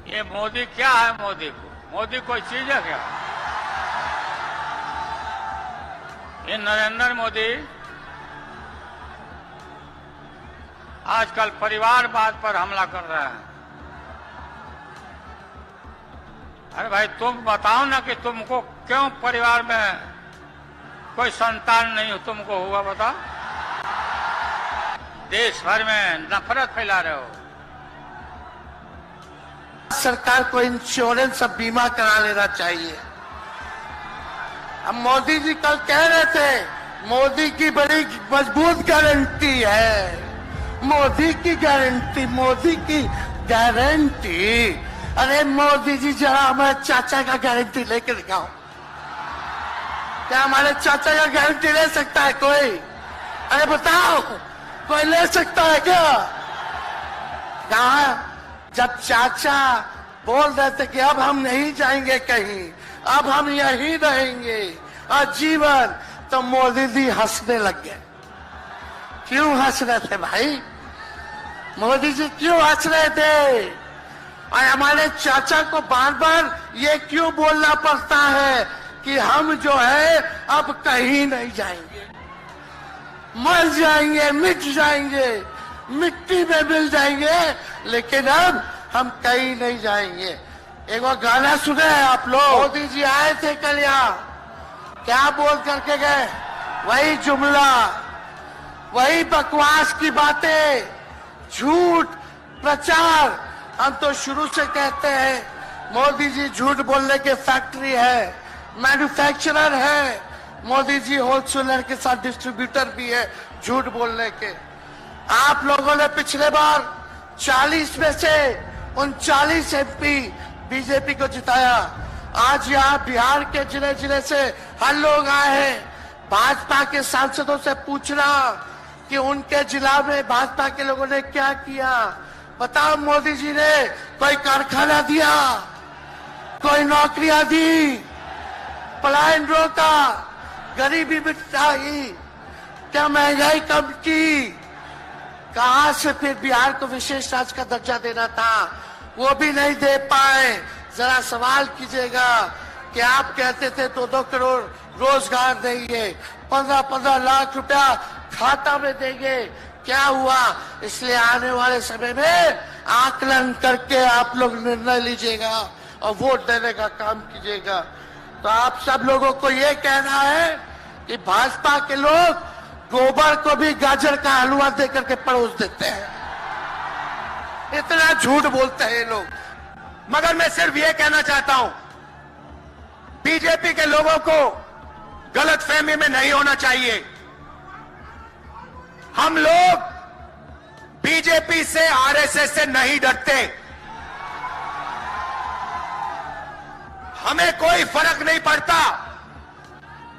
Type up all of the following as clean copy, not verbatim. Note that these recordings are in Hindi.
ये मोदी क्या है? मोदी कोई चीज है क्या? ये नरेंद्र मोदी आजकल परिवारवाद पर हमला कर रहा है। अरे भाई तुम बताओ ना कि तुमको क्यों परिवार में कोई संतान नहीं तुमको हुआ, बताओ। देश भर में नफरत फैला रहे हो। सरकार को इंश्योरेंस और बीमा करा लेना चाहिए। अब मोदी जी कल कह रहे थे मोदी की बड़ी मजबूत गारंटी है, मोदी की गारंटी, मोदी की गारंटी। अरे मोदी जी जरा हमारे चाचा का गारंटी लेके दिखाओ। क्या हमारे चाचा का गारंटी ले सकता है कोई? अरे बताओ, कोई ले सकता है क्या? कहा जब चाचा बोल रहे थे कि अब हम नहीं जाएंगे कहीं, अब हम यहीं रहेंगे आजीवन, तो मोदी जी हंसने लग गए। क्यों हंस रहे थे भाई? मोदी जी क्यों हंस रहे थे? और हमारे चाचा को बार बार ये क्यों बोलना पड़ता है कि हम जो है अब कहीं नहीं जाएंगे, मर जाएंगे, मिट जाएंगे, मिट्टी में मिल जाएंगे, लेकिन अब हम कहीं नहीं जाएंगे। एक बार गाना सुने हैं आप लोग? मोदी जी आए थे कल यहाँ, क्या बोल करके गए? वही जुमला, वही बकवास की बातें, झूठ प्रचार। हम तो शुरू से कहते हैं मोदी जी झूठ बोलने के फैक्ट्री है, मैन्युफैक्चरर है। मोदी जी होलसेलर के साथ डिस्ट्रीब्यूटर भी है झूठ बोलने के। आप लोगों ने पिछले बार 40 में से 39 MP बीजेपी को जिताया। आज यहाँ बिहार के जिले जिले से हर लोग आए हैं भाजपा के सांसदों से पूछना कि उनके जिला में भाजपा के लोगों ने क्या किया। बताओ, मोदी जी ने कोई कारखाना दिया, कोई नौकरियां दी, पलायन रोका, गरीबी मिटाई, क्या महंगाई कम की? कहां से फिर बिहार को विशेष राज्य का दर्जा देना था, वो भी नहीं दे पाए। जरा सवाल कीजिएगा कि आप कहते थे 2-2 करोड़ रोजगार देंगे, 15-15 लाख रुपया खाता में देंगे, क्या हुआ? इसलिए आने वाले समय में आकलन करके आप लोग निर्णय लीजिएगा और वोट देने का काम कीजिएगा। तो आप सब लोगों को ये कहना है कि भाजपा के लोग गोबर को भी गाजर का हलवा दे करके परोस देते हैं। इतना झूठ बोलते हैं ये लोग। मगर मैं सिर्फ ये कहना चाहता हूं, बीजेपी के लोगों को गलतफहमी में नहीं होना चाहिए। हम लोग बीजेपी से, आरएसएस से नहीं डरते। हमें कोई फर्क नहीं पड़ता।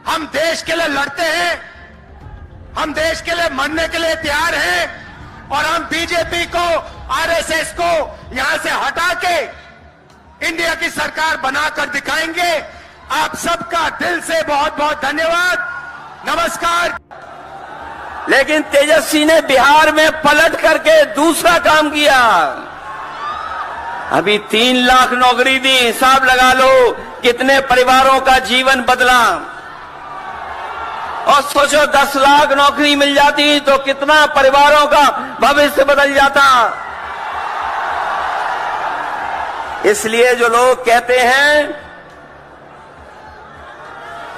हम देश के लिए लड़ते हैं, हम देश के लिए मरने के लिए तैयार हैं और हम बीजेपी को, आरएसएस को यहां से हटा के इंडिया की सरकार बनाकर दिखाएंगे। आप सबका दिल से बहुत बहुत धन्यवाद, नमस्कार। लेकिन तेजस्वी ने बिहार में पलट करके दूसरा काम किया। अभी 3 लाख नौकरी दी, हिसाब लगा लो कितने परिवारों का जीवन बदला। और सोचो 10 लाख नौकरी मिल जाती तो कितना परिवारों का भविष्य बदल जाता। इसलिए जो लोग कहते हैं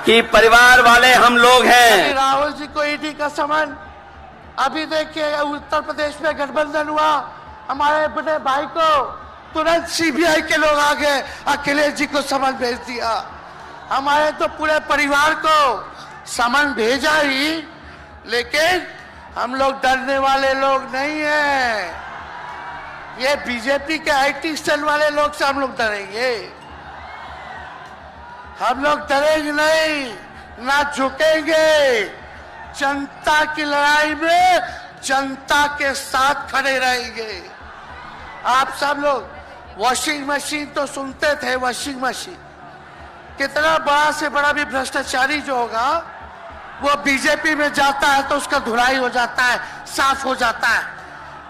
कि परिवार वाले हम लोग हैं, राहुल जी को ईडी का समन, अभी देखिए उत्तर प्रदेश में गठबंधन हुआ, हमारे बड़े भाई को तुरंत सीबीआई के लोग आ गए, अखिलेश जी को समन भेज दिया। हमारे तो पूरे परिवार को समन भेजा ही, लेकिन हम लोग डरने वाले लोग नहीं हैं। ये बीजेपी के IT सेल वाले लोग से हम लोग डरेंगे? हम लोग डरेंगे नहीं, ना झुकेंगे। जनता की लड़ाई में जनता के साथ खड़े रहेंगे। आप सब लोग वॉशिंग मशीन तो सुनते थे, वॉशिंग मशीन कितना बड़ा से बड़ा भी भ्रष्टाचारी जो होगा वो बीजेपी में जाता है तो उसका धुलाई हो जाता है, साफ हो जाता है।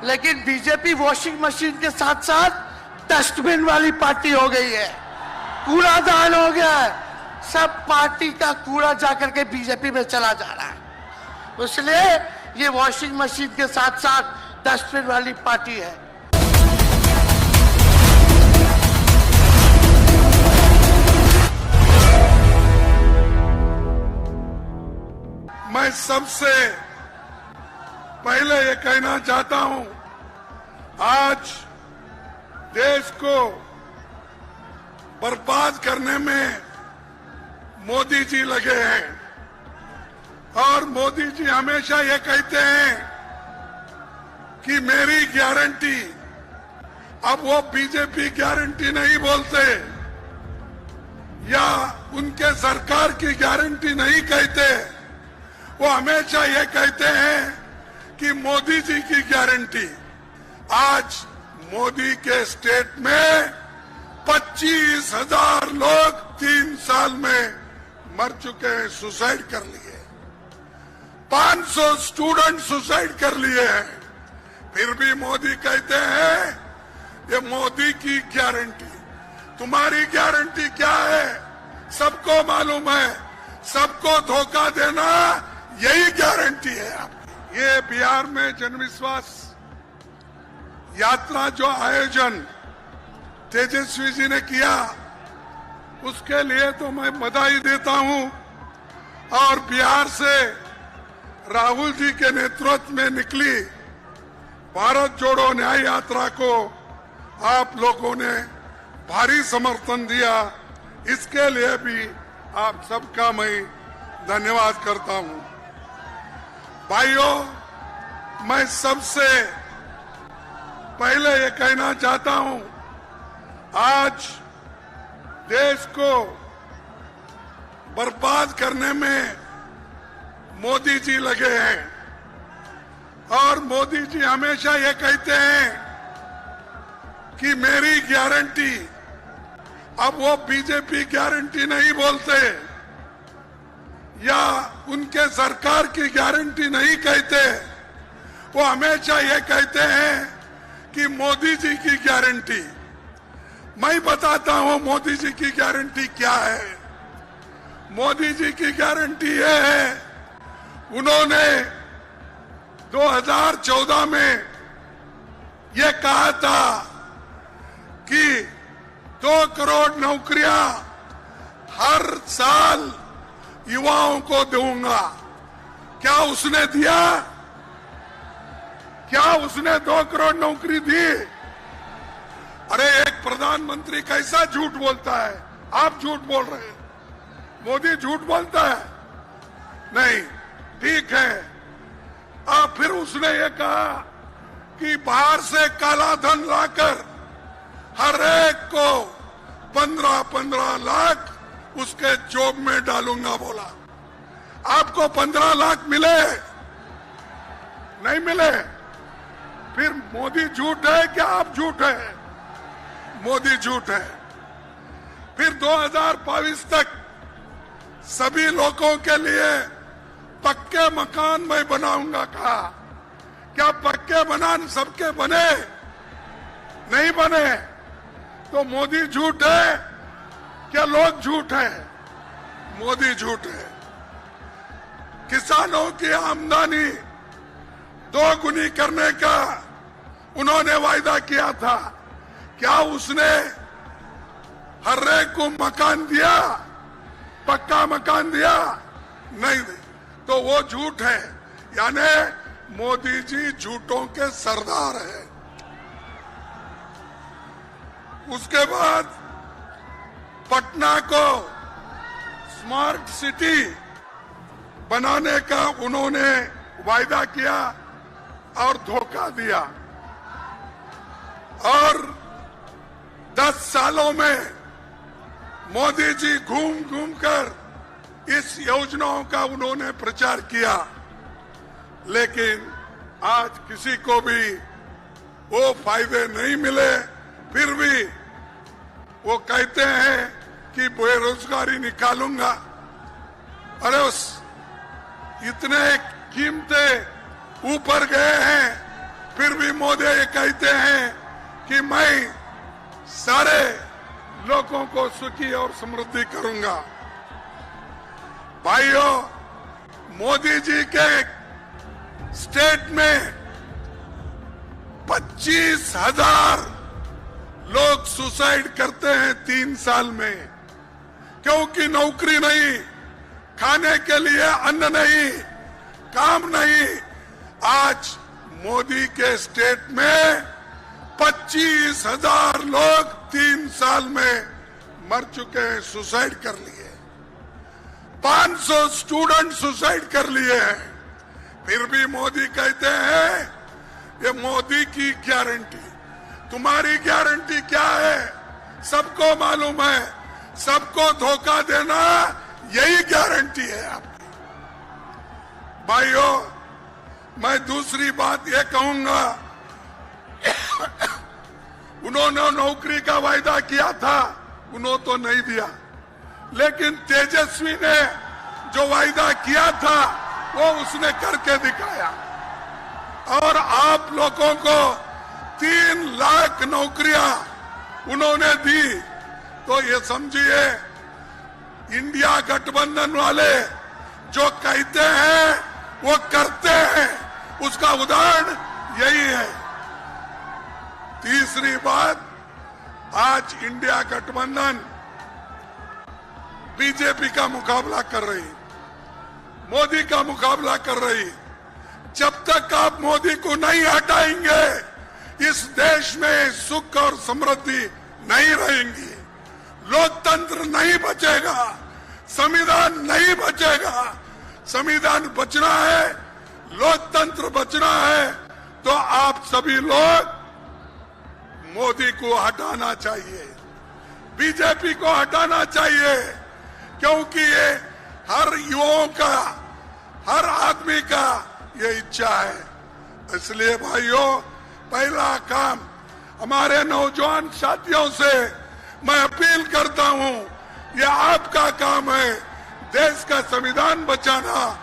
लेकिन बीजेपी वॉशिंग मशीन के साथ साथ डस्टबिन वाली पार्टी हो गई है, कूड़ादान हो गया है, सब पार्टी का कूड़ा जाकर के बीजेपी में चला जा रहा है। इसलिए ये वॉशिंग मशीन के साथ साथ डस्टबिन वाली पार्टी है। मैं सबसे पहले ये कहना चाहता हूं, आज देश को बर्बाद करने में मोदी जी लगे हैं और मोदी जी हमेशा ये कहते हैं कि मेरी गारंटी। अब वो बीजेपी गारंटी नहीं बोलते या उनके सरकार की गारंटी नहीं कहते, वो हमेशा ये कहते हैं कि मोदी जी की गारंटी। आज मोदी के स्टेट में 25,000 लोग 3 साल में मर चुके हैं, सुसाइड कर लिए। 500 स्टूडेंट सुसाइड कर लिए हैं। फिर भी मोदी कहते हैं ये मोदी की गारंटी। तुम्हारी गारंटी क्या है? सबको मालूम है, सबको धोखा देना यही गारंटी है आपकी। ये बिहार में जनविश्वास यात्रा जो आयोजन तेजस्वी जी ने किया, उसके लिए तो मैं बधाई देता हूं। और बिहार से राहुल जी के नेतृत्व में निकली भारत जोड़ो न्याय यात्रा को आप लोगों ने भारी समर्थन दिया, इसके लिए भी आप सबका मैं धन्यवाद करता हूं। भाइयों, मैं सबसे पहले ये कहना चाहता हूं, आज देश को बर्बाद करने में मोदी जी लगे हैं और मोदी जी हमेशा ये कहते हैं कि मेरी गारंटी। अब वो बीजेपी गारंटी नहीं बोलते या उनके सरकार की गारंटी नहीं कहते, वो हमेशा ये कहते हैं कि मोदी जी की गारंटी। मैं बताता हूं मोदी जी की गारंटी क्या है। मोदी जी की गारंटी ये है, उन्होंने 2014 में ये कहा था कि 2 करोड़ नौकरियां हर साल युवाओं को दूंगा। क्या उसने दिया? क्या उसने 2 करोड़ नौकरी दी? अरे एक प्रधानमंत्री कैसा झूठ बोलता है? आप झूठ बोल रहे हैं, मोदी झूठ बोलता है? नहीं, ठीक है। अब फिर उसने ये कहा कि बाहर से काला धन लाकर हर एक को 15-15 लाख उसके जॉब में डालूंगा बोला। आपको 15 लाख मिले? नहीं मिले। फिर मोदी झूठ है क्या आप झूठ है? मोदी झूठ है। फिर 2022 तक सभी लोगों के लिए पक्के मकान मैं बनाऊंगा कहा। क्या पक्के मकान सबके बने? नहीं बने। तो मोदी झूठ है क्या लोग झूठ है? मोदी झूठ है। किसानों की आमदनी 2 गुनी करने का उन्होंने वायदा किया था। क्या उसने हर एक को मकान दिया? पक्का मकान दिया? नहीं। तो वो झूठ है। यानी मोदी जी झूठों के सरदार है। उसके बाद पटना को स्मार्ट सिटी बनाने का उन्होंने वायदा किया और धोखा दिया। और 10 सालों में मोदी जी घूम घूम कर इस योजनाओं का उन्होंने प्रचार किया, लेकिन आज किसी को भी वो फायदे नहीं मिले। फिर भी वो कहते हैं कि बेरोजगारी निकालूंगा। अरे उस इतने कीमतें ऊपर गए हैं, फिर भी मोदी ये कहते हैं कि मैं सारे लोगों को सुखी और समृद्धि करूंगा। भाइयों, मोदी जी के स्टेट में 25,000 लोग सुसाइड करते हैं 3 साल में, क्योंकि नौकरी नहीं, खाने के लिए अन्न नहीं, काम नहीं। आज मोदी के स्टेट में 25,000 लोग 3 साल में मर चुके हैं, सुसाइड कर लिए। 500 स्टूडेंट सुसाइड कर लिए हैं। फिर भी मोदी कहते हैं ये मोदी की गारंटी। तुम्हारी गारंटी क्या है? सबको मालूम है, सबको धोखा देना यही गारंटी है आपकी। भाइयों, मैं दूसरी बात ये कहूंगा, उन्होंने नौकरी का वायदा किया था, उन्होंने तो नहीं दिया, लेकिन तेजस्वी ने जो वायदा किया था वो उसने करके दिखाया। और आप लोगों को 3 लाख नौकरियां उन्होंने दी। तो ये समझिए, इंडिया गठबंधन वाले जो कहते हैं वो करते हैं, उसका उदाहरण यही है। तीसरी बात, आज इंडिया गठबंधन बीजेपी का मुकाबला कर रही, मोदी का मुकाबला कर रही। जब तक आप मोदी को नहीं हटाएंगे, इस देश में सुख और समृद्धि नहीं रहेंगी, लोकतंत्र नहीं बचेगा, संविधान नहीं बचेगा। संविधान बचना है, लोकतंत्र बचना है, तो आप सभी लोग मोदी को हटाना चाहिए, बीजेपी को हटाना चाहिए, क्योंकि ये हर युवाओं का, हर आदमी का ये इच्छा है। इसलिए भाइयों, पहला काम हमारे नौजवान साथियों से मैं अपील करता हूं, ये आपका काम है, देश का संविधान बचाना,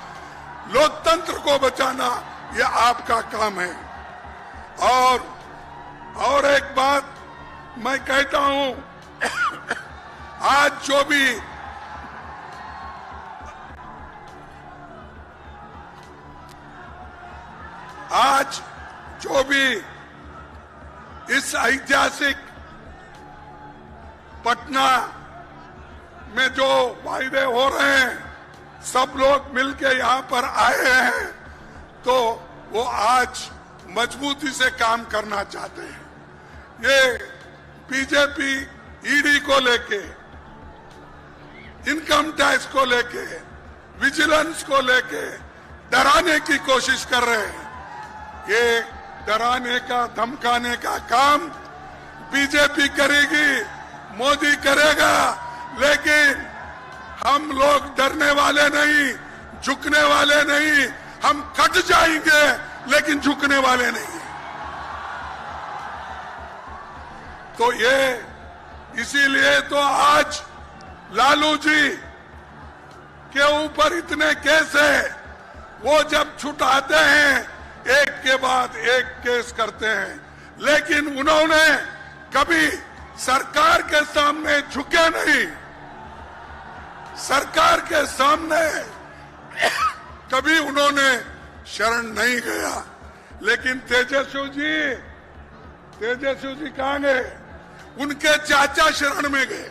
लोकतंत्र को बचाना, ये आपका काम है। और एक बात मैं कहता हूं, आज जो भी इस ऐतिहासिक पटना में जो वायदे हो रहे हैं, सब लोग मिलके यहाँ पर आए हैं, तो वो आज मजबूती से काम करना चाहते हैं। ये बीजेपी ईडी को लेके, इनकम टैक्स को लेके, विजिलेंस को लेके डराने की कोशिश कर रहे हैं। ये डराने का, धमकाने का काम बीजेपी करेगी, मोदी करेगा, लेकिन हम लोग डरने वाले नहीं, झुकने वाले नहीं। हम कट जाएंगे लेकिन झुकने वाले नहीं। तो ये इसीलिए तो आज लालू जी के ऊपर इतने केस है, वो जब छुटाते हैं एक के बाद एक केस करते हैं, लेकिन उन्होंने कभी सरकार के सामने झुके नहीं, सरकार के सामने कभी उन्होंने शरण नहीं गया। लेकिन तेजस्वी जी कहां गए? उनके चाचा शरण में गए,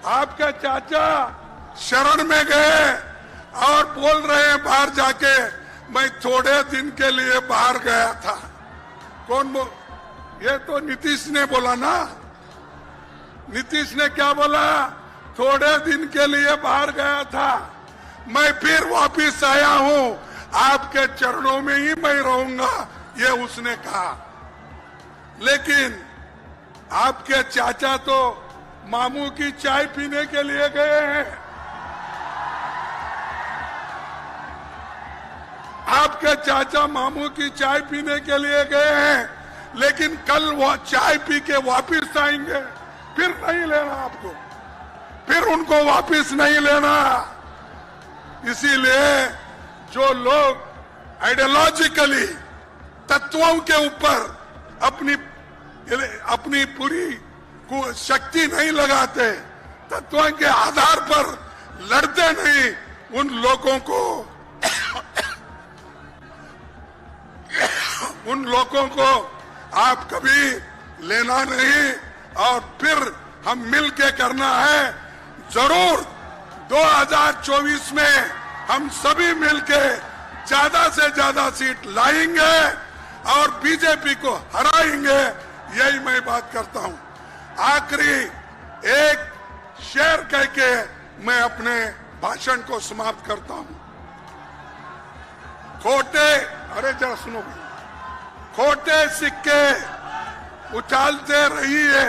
आपके चाचा शरण में गए और बोल रहे हैं बाहर जाके, मैं थोड़े दिन के लिए बाहर गया था। ये तो नीतीश ने बोला ना। नीतीश ने क्या बोला? थोड़े दिन के लिए बाहर गया था, मैं फिर वापिस आया हूं, आपके चरणों में ही मैं रहूंगा, ये उसने कहा। लेकिन आपके चाचा तो मामू की चाय पीने के लिए गए हैं। आपके चाचा मामू की चाय पीने के लिए गए हैं, लेकिन कल वो चाय पी के वापिस आएंगे, फिर नहीं लेना आपको, फिर उनको वापिस नहीं लेना। इसीलिए जो लोग आइडियोलॉजिकली तत्वों के ऊपर अपनी अपनी पूरी शक्ति नहीं लगाते, तत्वों के आधार पर लड़ते नहीं, उन लोगों को आप कभी लेना नहीं। और फिर हम मिलके करना है। जरूर 2024 में हम सभी मिलके ज्यादा से ज्यादा सीट लाएंगे और बीजेपी को हराएंगे, यही मैं बात करता हूं। आखिरी एक शेर कह के मैं अपने भाषण को समाप्त करता हूं। अरे जरा सुनो, खोटे सिक्के उछालते रहिए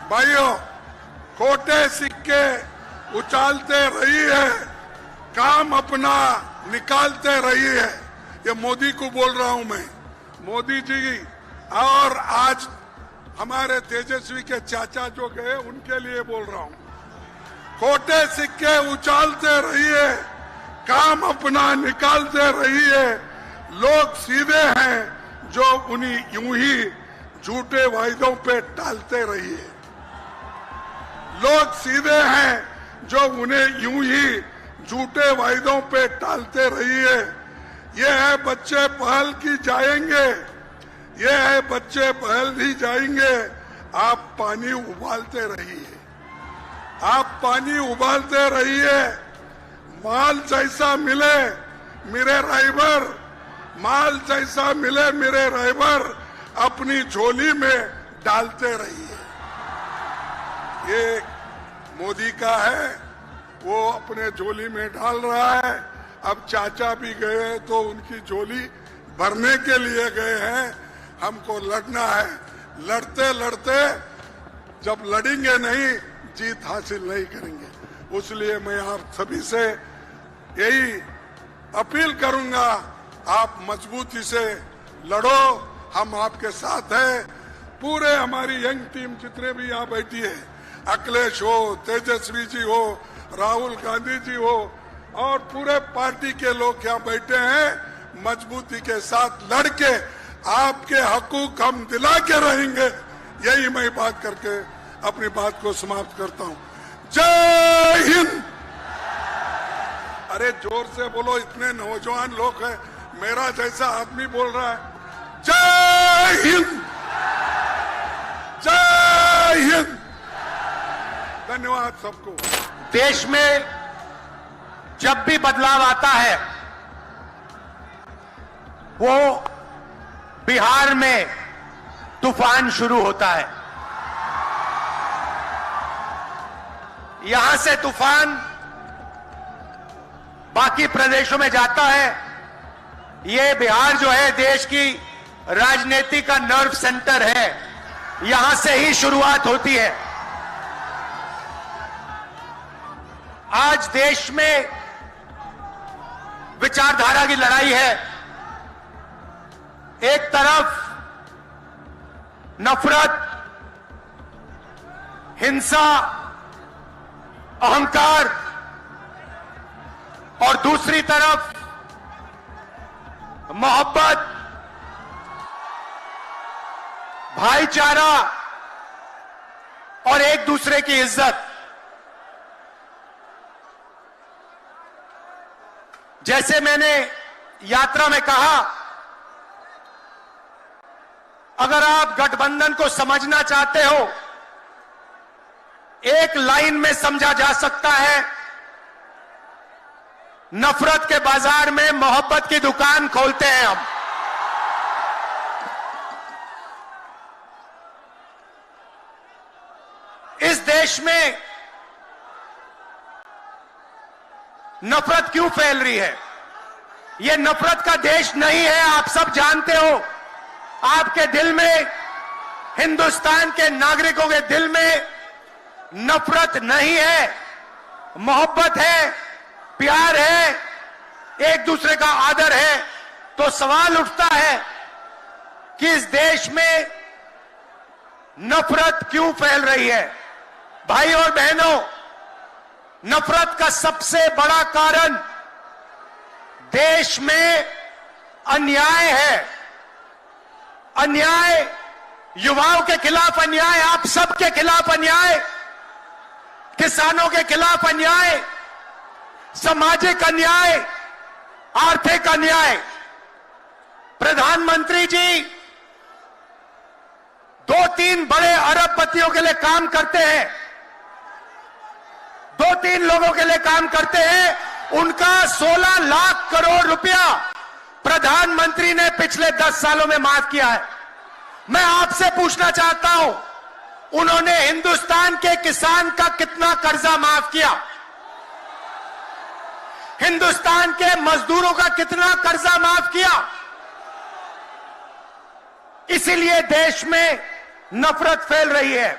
भाइयों, खोटे सिक्के उछालते रहिए, काम अपना निकालते रहिए। ये मोदी को बोल रहा हूं मैं, मोदी जी। और आज हमारे तेजस्वी के चाचा जो गए उनके लिए बोल रहा हूं, खोटे सिक्के उछालते रहिए, काम अपना निकालते रहिए। लोग सीधे हैं जो उन्हीं यूं ही झूठे वायदों पे टालते रहिए। लोग सीधे हैं जो उन्हें यूं ही झूठे वायदों पे टालते रहिए। ये है बच्चे पहल की जाएंगे, ये है बच्चे पहल ही जाएंगे। आप पानी उबालते रहिए, आप पानी उबालते रहिए। माल जैसा मिले मेरे राइबर, माल जैसा मिले मेरे राइबर, अपनी झोली में डालते रहिए। ये मोदी का है, वो अपने झोली में डाल रहा है। अब चाचा भी गए तो उनकी झोली भरने के लिए गए हैं। हमको लड़ना है, लड़ते लड़ते जब लड़ेंगे नहीं, जीत हासिल नहीं करेंगे। इसलिए मैं आप सभी से यही अपील करूंगा, आप मजबूती से लड़ो, हम आपके साथ हैं। पूरे हमारी यंग टीम जितने भी यहाँ बैठी है, अखिलेश हो, तेजस्वी जी हो, राहुल गांधी जी हो और पूरे पार्टी के लोग यहाँ बैठे हैं, मजबूती के साथ लड़के आपके हकूक हम दिला के रहेंगे। यही मैं बात करके अपनी बात को समाप्त करता हूँ। जय हिंद। अरे जोर से बोलो, इतने नौजवान लोग हैं, मेरा जैसा आदमी बोल रहा है। जय हिंद, जय हिंद। धन्यवाद सबको। देश में जब भी बदलाव आता है, वो बिहार में तूफान शुरू होता है। यहां से तूफान बाकी प्रदेशों में जाता है। ये बिहार जो है देश की राजनीति का नर्व सेंटर है, यहां से ही शुरुआत होती है। आज देश में विचारधारा की लड़ाई है। एक तरफ नफरत, हिंसा, अहंकार और दूसरी तरफ मोहब्बत, भाईचारा और एक दूसरे की इज्जत। जैसे मैंने यात्रा में कहा, अगर आप गठबंधन को समझना चाहते हो, एक लाइन में समझा जा सकता है, नफरत के बाजार में मोहब्बत की दुकान खोलते हैं हम। इस देश में नफरत क्यों फैल रही है? यह नफरत का देश नहीं है, आप सब जानते हो। आपके दिल में, हिंदुस्तान के नागरिकों के दिल में नफरत नहीं है, मोहब्बत है, प्यार है, एक दूसरे का आदर है। तो सवाल उठता है कि इस देश में नफरत क्यों फैल रही है? भाई और बहनों, नफरत का सबसे बड़ा कारण देश में अन्याय है। अन्याय युवाओं के खिलाफ अन्याय, आप सबके खिलाफ अन्याय, किसानों के खिलाफ अन्याय, सामाजिक अन्याय, आर्थिक अन्याय। प्रधानमंत्री जी 2-3 बड़े अरबपतियों के लिए काम करते हैं, 2-3 लोगों के लिए काम करते हैं। उनका 16 लाख करोड़ रुपया प्रधानमंत्री ने पिछले 10 सालों में माफ किया है। मैं आपसे पूछना चाहता हूं, उन्होंने हिंदुस्तान के किसान का कितना कर्जा माफ किया? हिंदुस्तान के मजदूरों का कितना कर्जा माफ किया? इसीलिए देश में नफरत फैल रही है।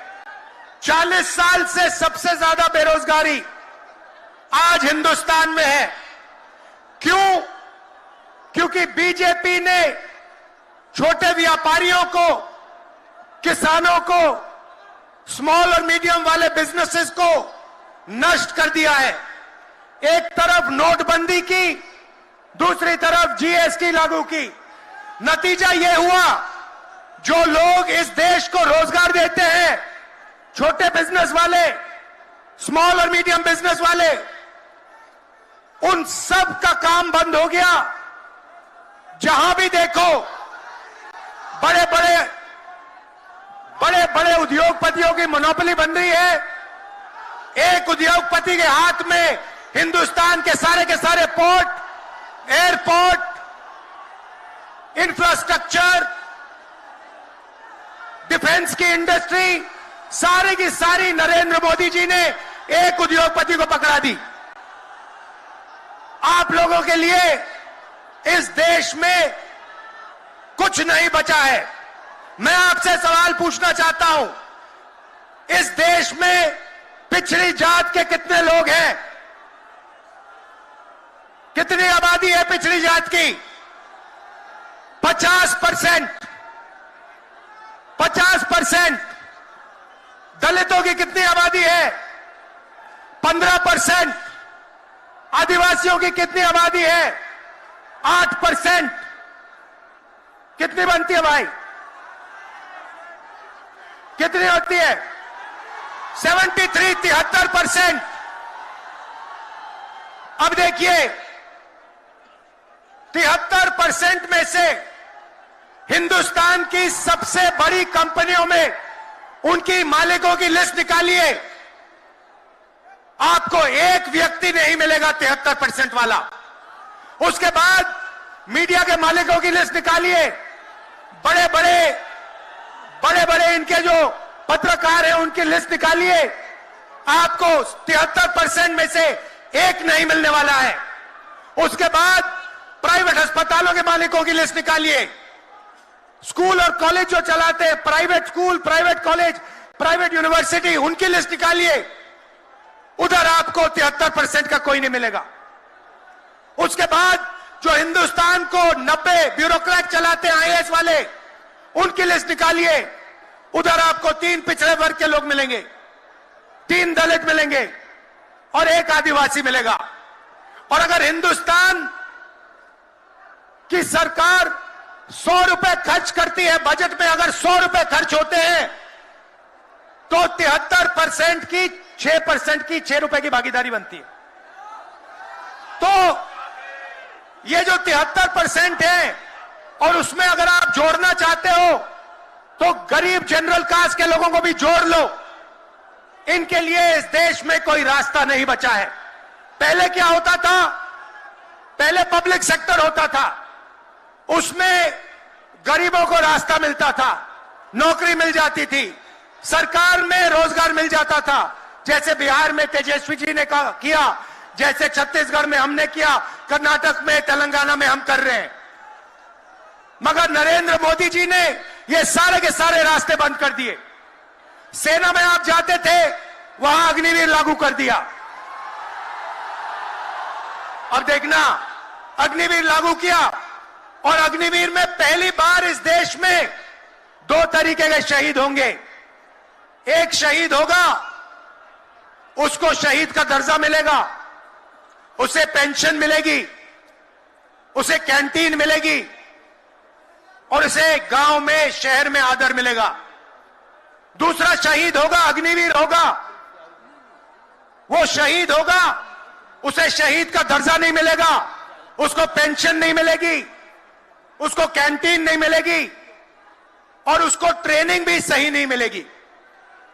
40 साल से सबसे ज्यादा बेरोजगारी आज हिंदुस्तान में है। क्यों? क्योंकि बीजेपी ने छोटे व्यापारियों को, किसानों को, स्मॉल और मीडियम वाले बिजनेसेस को नष्ट कर दिया है। एक तरफ नोटबंदी की, दूसरी तरफ जीएसटी लागू की। नतीजा यह हुआ, जो लोग इस देश को रोजगार देते हैं, छोटे बिजनेस वाले, स्मॉल और मीडियम बिजनेस वाले, उन सब का काम बंद हो गया। जहां भी देखो बड़े बड़े उद्योगपतियों की मोनोपोली बन रही है। एक उद्योगपति के हाथ में हिंदुस्तान के सारे पोर्ट, एयरपोर्ट, इंफ्रास्ट्रक्चर, डिफेंस की इंडस्ट्री, सारी की सारी नरेंद्र मोदी जी ने एक उद्योगपति को पकड़ा दी। आप लोगों के लिए इस देश में कुछ नहीं बचा है। मैं आपसे सवाल पूछना चाहता हूं, इस देश में पिछड़ी जात के कितने लोग हैं? कितनी आबादी है पिछड़ी जात की? 50%। 50%। दलितों की कितनी आबादी है? 15%। आदिवासियों की कितनी आबादी है? 8%। कितनी बनती है भाई? कितनी होती है? 73% अब देखिए, 73% में से हिंदुस्तान की सबसे बड़ी कंपनियों में उनकी मालिकों की लिस्ट निकालिए, आपको एक व्यक्ति नहीं मिलेगा 73% वाला। उसके बाद मीडिया के मालिकों की लिस्ट निकालिए, बड़े बड़े इनके जो पत्रकार हैं उनकी लिस्ट निकालिए, आपको 73% में से एक नहीं मिलने वाला है। उसके बाद प्राइवेट अस्पतालों के मालिकों की लिस्ट निकालिए, स्कूल और कॉलेज जो चलाते हैं, private school, private college, private university, उनकी लिस्ट निकालिए, उधर आपको 73% का कोई नहीं मिलेगा। उसके बाद जो हिंदुस्तान को 90 ब्यूरोक्रेट चलाते हैं, आईएएस वाले, उनकी लिस्ट निकालिए, उधर आपको 3 पिछड़े वर्ग के लोग मिलेंगे, 3 दलित मिलेंगे और 1 आदिवासी मिलेगा। और अगर हिंदुस्तान की सरकार 100 रुपए खर्च करती है, बजट में अगर 100 रुपए खर्च होते हैं, तो 73% की 6% की 6 रुपए की भागीदारी बनती है। तो ये जो 73% है, और उसमें अगर आप जोड़ना चाहते हो तो गरीब जनरल कास्ट के लोगों को भी जोड़ लो। इनके लिए इस देश में कोई रास्ता नहीं बचा है। पहले क्या होता था? पहले पब्लिक सेक्टर होता था, उसमें गरीबों को रास्ता मिलता था, नौकरी मिल जाती थी, सरकार में रोजगार मिल जाता था, जैसे बिहार में तेजस्वी जी ने किया, जैसे छत्तीसगढ़ में हमने किया, कर्नाटक में, तेलंगाना में हम कर रहे हैं। मगर नरेंद्र मोदी जी ने ये सारे के सारे रास्ते बंद कर दिए। सेना में आप जाते थे, वहां अग्निवीर लागू कर दिया। अब देखना, अग्निवीर लागू किया, और अग्निवीर में पहली बार इस देश में 2 तरीके के शहीद होंगे। एक शहीद होगा, उसको शहीद का दर्जा मिलेगा, उसे पेंशन मिलेगी, उसे कैंटीन मिलेगी, और उसे गांव में, शहर में आदर मिलेगा। दूसरा शहीद होगा, अग्निवीर होगा, वो शहीद होगा, उसे शहीद का दर्जा नहीं मिलेगा, उसको पेंशन नहीं मिलेगी, उसको कैंटीन नहीं मिलेगी और उसको ट्रेनिंग भी सही नहीं मिलेगी।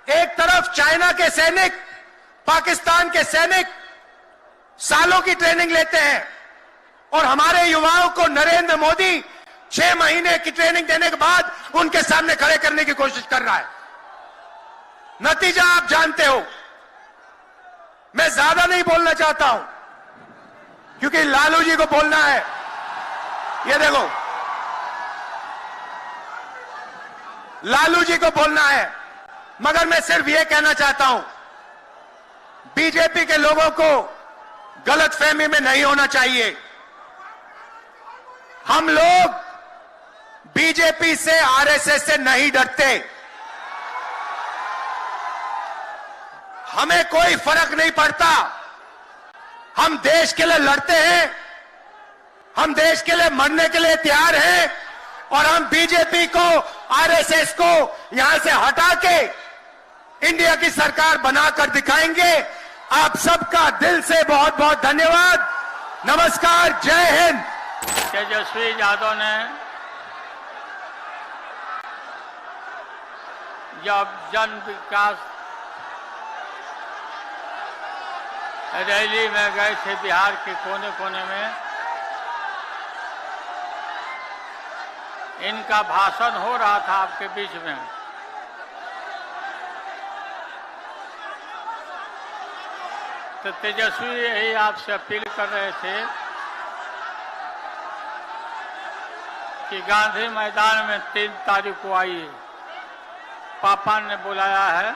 एक तरफ चाइना के सैनिक, पाकिस्तान के सैनिक सालों की ट्रेनिंग लेते हैं और हमारे युवाओं को नरेंद्र मोदी 6 महीने की ट्रेनिंग देने के बाद उनके सामने खड़े करने की कोशिश कर रहा है। नतीजा आप जानते हो। मैं ज्यादा नहीं बोलना चाहता हूं क्योंकि लालू जी को बोलना है। ये देखो, लालू जी को बोलना है, मगर मैं सिर्फ ये कहना चाहता हूं, बीजेपी के लोगों को गलतफहमी में नहीं होना चाहिए। हम लोग बीजेपी से, आरएसएस से नहीं डरते। हमें कोई फर्क नहीं पड़ता। हम देश के लिए लड़ते हैं, हम देश के लिए मरने के लिए तैयार हैं और हम बीजेपी को, आरएसएस को यहां से हटा के इंडिया की सरकार बनाकर दिखाएंगे। आप सबका दिल से बहुत बहुत धन्यवाद। नमस्कार, जय हिंद। तेजस्वी यादव ने जब जन विकास रैली में गए थे बिहार के कोने कोने में, इनका भाषण हो रहा था आपके बीच में। तो तेजस्वी यही आपसे अपील कर रहे थे कि गांधी मैदान में 3 तारीख को आइए। पापा ने बुलाया है।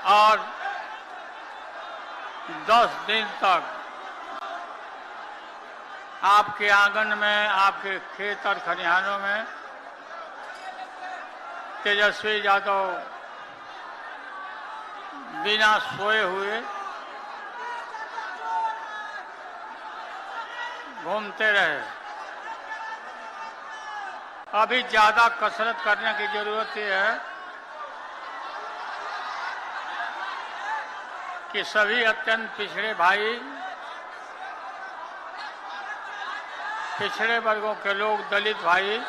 और 10 दिन तक आपके आंगन में, आपके खेत और खलिहानों में तेजस्वी यादव बिना सोए हुए घूमते रहे। अभी ज्यादा कसरत करने की जरूरत है कि सभी अत्यंत पिछड़े भाई, पिछड़े वर्गों के लोग, दलित भाई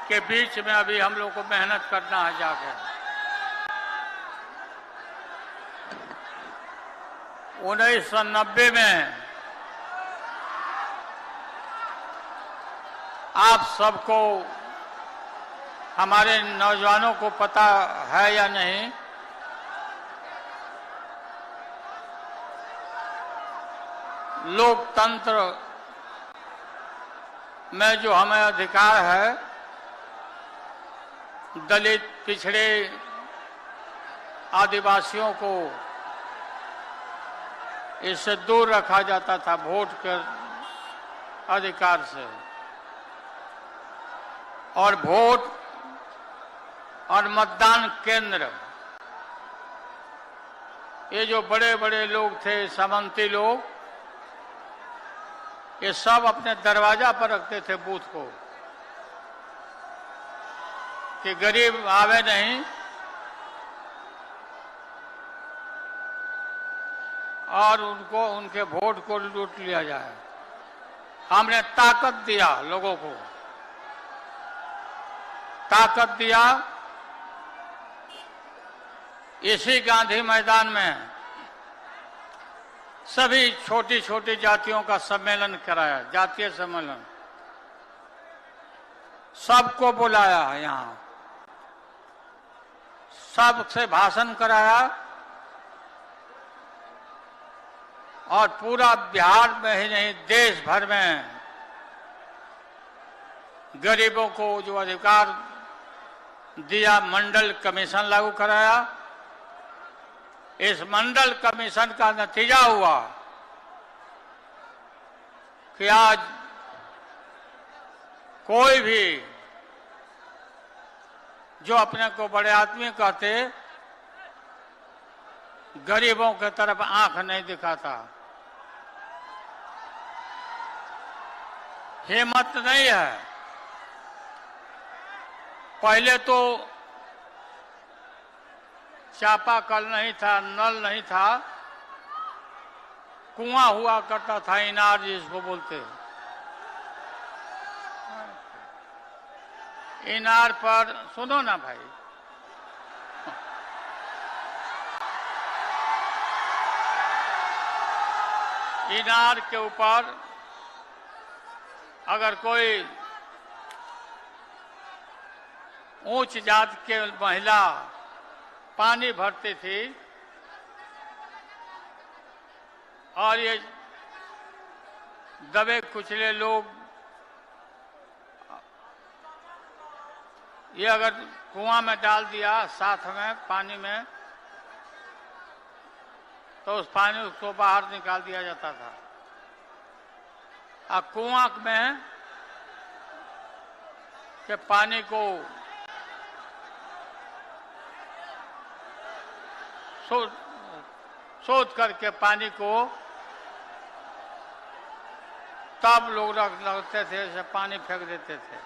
के बीच में अभी हम लोग को मेहनत करना है जाके। 1990 में आप सबको, हमारे नौजवानों को पता है या नहीं, लोकतंत्र में जो हमें अधिकार है, दलित, पिछड़े, आदिवासियों को इससे दूर रखा जाता था वोट के अधिकार से। और वोट और मतदान केंद्र, ये जो बड़े बड़े लोग थे, सामंती लोग, ये सब अपने दरवाजा पर रखते थे बूथ को कि गरीब आवे नहीं और उनको, उनके वोट को लूट लिया जाए। हमने ताकत दिया लोगों को, ताकत दिया। इसी गांधी मैदान में सभी छोटी छोटी जातियों का सम्मेलन कराया, जातीय सम्मेलन, सबको बुलाया, यहाँ सबसे भाषण कराया और पूरा बिहार में ही नहीं, देश भर में गरीबों को जो अधिकार दिया, मंडल कमीशन लागू कराया। इस मंडल कमीशन का नतीजा हुआ कि आज कोई भी जो अपने को बड़े आदमी कहते, गरीबों की तरफ आंख नहीं दिखाता। हिम्मत नहीं है। पहले तो चापाकल नहीं था, नल नहीं था, कुआं हुआ करता था, इनार जिसको बोलते हैं। इनार पर सुनो ना भाई, इनार के ऊपर अगर कोई ऊंच जात के महिला पानी भरती थी और ये दबे कुचले लोग ये अगर कुआं में डाल दिया साथ में पानी में, तो उस पानी को बाहर निकाल दिया जाता था। और कुआं में के पानी को शोध करके पानी को तब लोग लगते थे, से पानी फेंक देते थे।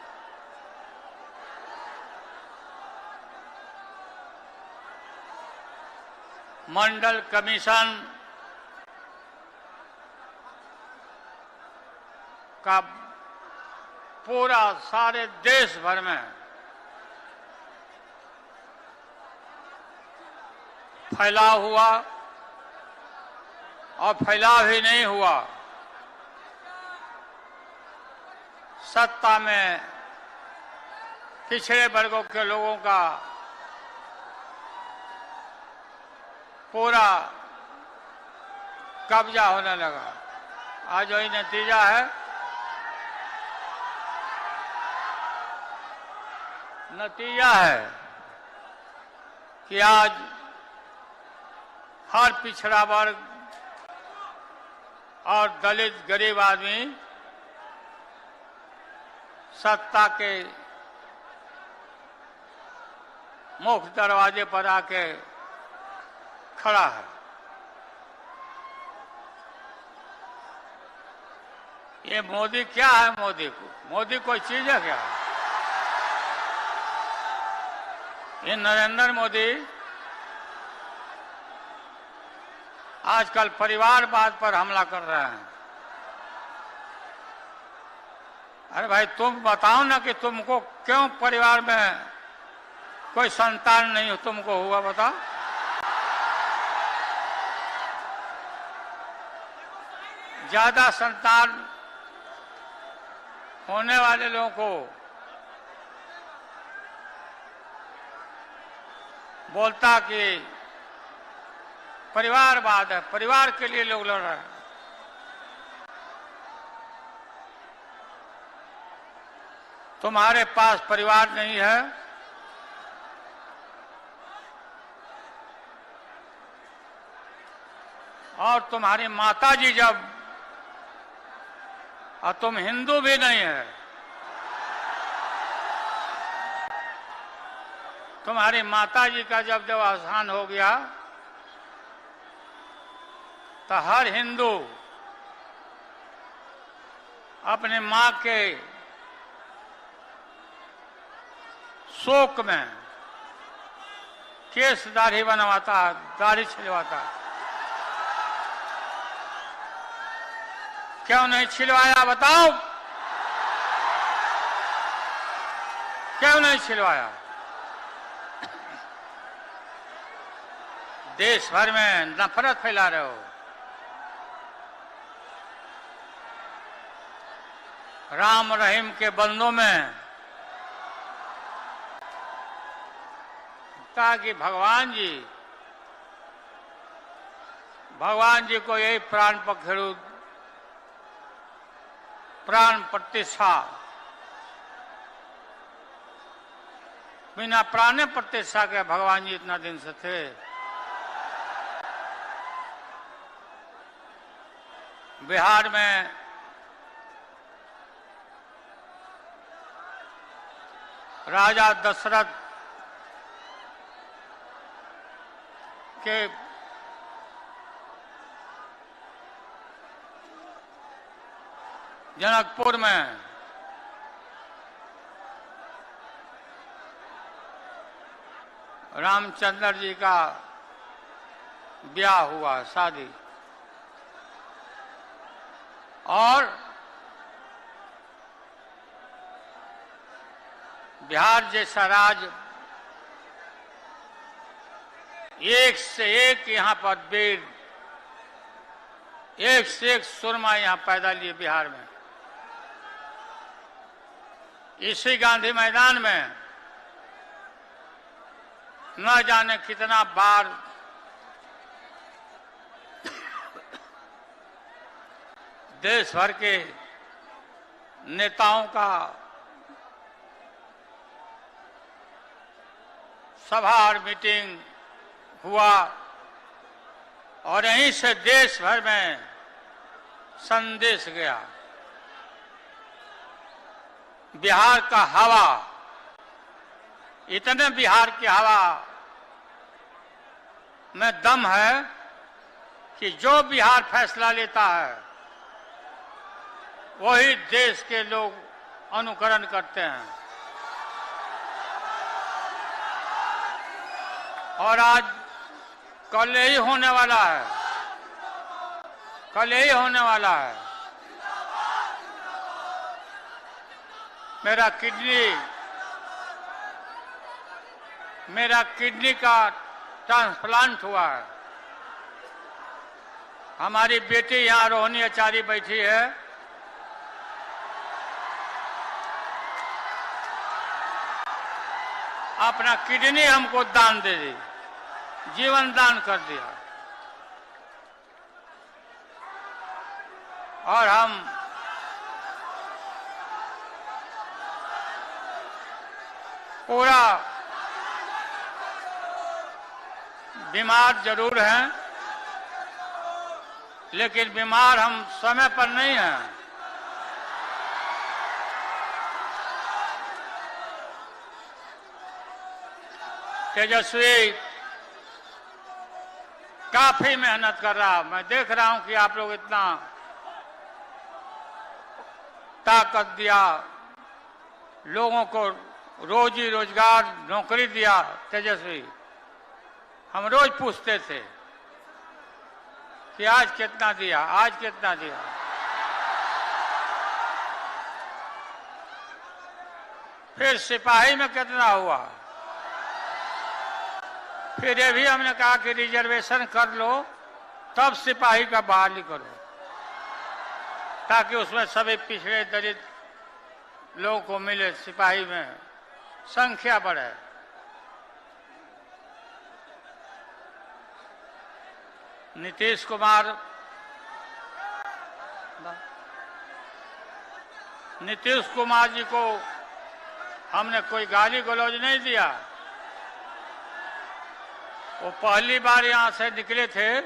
मंडल कमीशन का पूरा सारे देश भर में फैलाव हुआ और फैलाव ही नहीं हुआ, सत्ता में पिछड़े वर्गों के लोगों का पूरा कब्जा होने लगा। आज वही नतीजा है। नतीजा है कि आज हर पिछड़ा वर्ग और दलित गरीब आदमी सत्ता के मुख्य दरवाजे पर आके खड़ा है। ये मोदी क्या है? मोदी कोई चीज है क्या? ये नरेंद्र मोदी आजकल परिवारवाद पर हमला कर रहे हैं। अरे भाई तुम बताओ ना कि तुमको क्यों परिवार में कोई संतान नहीं तुमको हुआ, बताओ। ज्यादा संतान होने वाले लोगों को बोलता कि परिवारवाद है, परिवार के लिए लोग लड़ रहे हैं। तुम्हारे पास परिवार नहीं है, और तुम्हारी माताजी जब, और तुम हिंदू भी नहीं है, तुम्हारी माताजी का जब देहावसान हो गया तो हर हिंदू अपने मां के शोक में केस दाढ़ी बनवाता, दाढ़ी छिलवाता। क्यों नहीं छिलवाया बताओ? क्यों नहीं छिलवाया? देश भर में नफरत फैला रहे हो। राम रहीम के बंदों में ताकि भगवान जी को यही प्राण पखेरु, प्राण प्रतिष्ठा, बिना प्राण प्रतिष्ठा के भगवान जी इतना दिन से थे। बिहार में राजा दशरथ के जनकपुर में रामचंद्र जी का ब्याह हुआ, शादी, और बिहार जैसा राज्य एक से एक यहाँ पर वीर, एक से एक सुरमा यहाँ पैदा लिए बिहार में। इसी गांधी मैदान में न जाने कितना बार देश भर के नेताओं का सभा और मीटिंग हुआ, और यहीं से देश भर में संदेश गया। बिहार का हवा, इतने बिहार की हवा में दम है कि जो बिहार फैसला लेता है वही देश के लोग अनुकरण करते हैं। और आज कल यही होने वाला है, कल यही होने वाला है। मेरा किडनी का ट्रांसप्लांट हुआ है। हमारी बेटी यहाँ रोहिणी आचार्य बैठी है, अपना किडनी हमको दान दे दी, जीवन दान कर दिया। और हम पूरा बीमार जरूर हैं, लेकिन बीमार हम समय पर नहीं हैं। तेजस्वी काफी मेहनत कर रहा, मैं देख रहा हूं कि आप लोग इतना ताकत दिया, लोगों को रोजी रोजगार नौकरी दिया। तेजस्वी, हम रोज पूछते थे कि आज कितना दिया, आज कितना दिया। फिर सिपाही में कितना हुआ, फिर ये भी हमने कहा कि रिजर्वेशन कर लो, तब सिपाही का बहाली करो, ताकि उसमें सभी पिछड़े दलित लोगों को मिले, सिपाही में संख्या बढ़े। नीतीश कुमार जी को हमने कोई गाली गलौज नहीं दिया। वो पहली बार यहां से निकले थे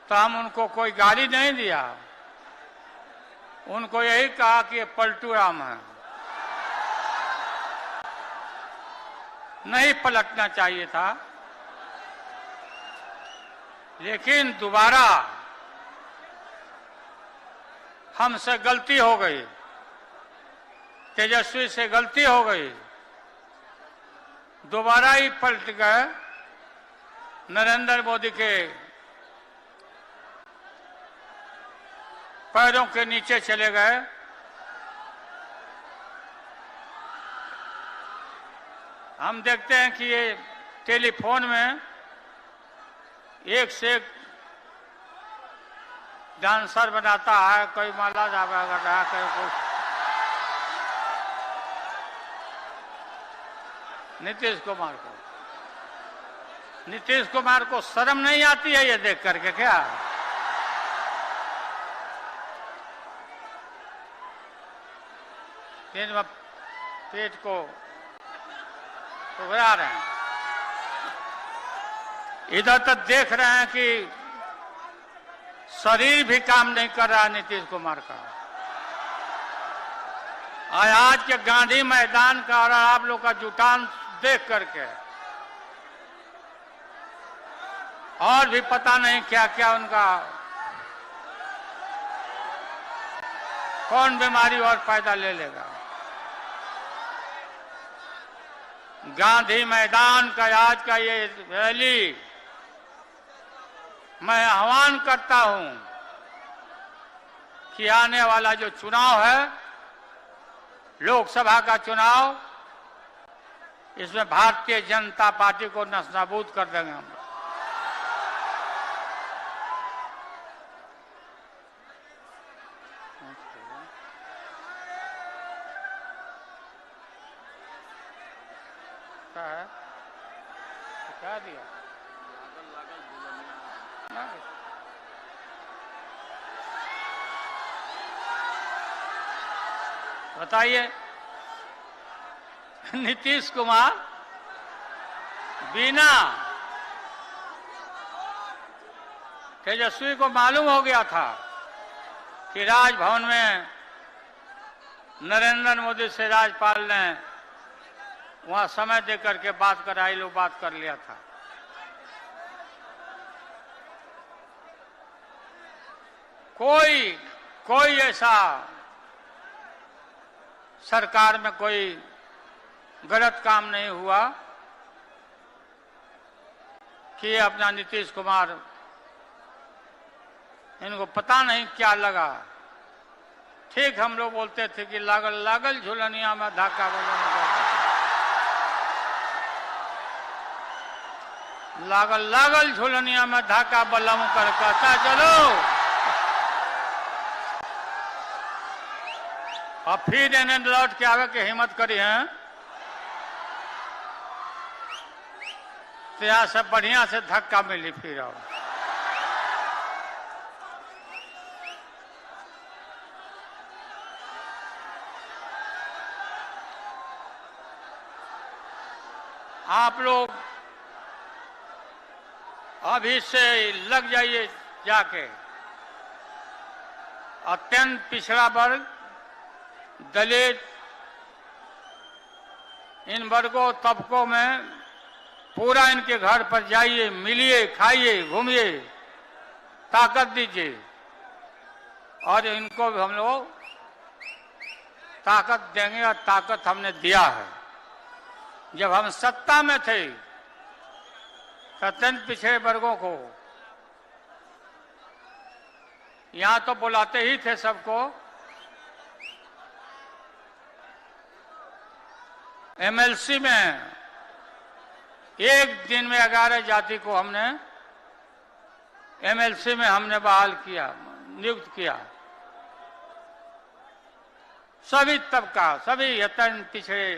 तो हम उनको कोई गाली नहीं दिया, उनको यही कहा कि ये पलटू राम है, नहीं पलटना चाहिए था। लेकिन दोबारा हमसे गलती हो गई, तेजस्वी से गलती हो गई, दोबारा ही पलट गए, नरेंद्र मोदी के पैरों के नीचे चले गए। हम देखते हैं कि ये टेलीफोन में एक से एक डांसर बनाता है, कोई माला जावा कर रहा है, कोई कुछ। नीतीश कुमार को शर्म नहीं आती है ये देख करके क्या? दिन में पेट को उगरा रहे हैं, इधर तक देख रहे हैं कि शरीर भी काम नहीं कर रहा नीतीश कुमार का। आज के गांधी मैदान का और आप लोग का जुटान देख करके और भी पता नहीं क्या क्या उनका कौन बीमारी और पैदा ले लेगा। गांधी मैदान का आज का ये रैली मैं आह्वान करता हूं कि आने वाला जो चुनाव है, लोकसभा का चुनाव, इसमें भारतीय जनता पार्टी को नस्ताबूद कर देंगे हम। क्या है? क्या दिया? बताइए, नीतीश कुमार बिना तेजस्वी को मालूम हो गया था कि राजभवन में नरेंद्र मोदी से राज्यपाल ने वहां समय देकर के बात कराई, लो बात कर लिया था। कोई ऐसा सरकार में कोई गलत काम नहीं हुआ कि अपना नीतीश कुमार, इनको पता नहीं क्या लगा। ठीक हम लोग बोलते थे कि लागल लागल झुलनिया में धाका बलम लागल लागल झुलनिया में धाका बलम कर कहता चलो। और फिर इन्हें लौट के आवे के हिम्मत करी है तो यहाँ से बढ़िया से धक्का मिली फिर। अब आप लोग अभी से लग जाइए जाके। अत्यंत पिछड़ा वर्ग, दलित, इन वर्गों तबकों में पूरा इनके घर पर जाइए, मिलिए, खाइए, घूमिए, ताकत दीजिए। और इनको भी हम लोग ताकत देंगे और ताकत हमने दिया है। जब हम सत्ता में थे अत्यंत पिछड़े वर्गों को यहां तो बुलाते ही थे सबको। एमएलसी में एक दिन में 11 जाति को हमने एमएलसी में हमने बहाल किया, नियुक्त किया। सभी तबका, सभी अत्यंत पिछड़े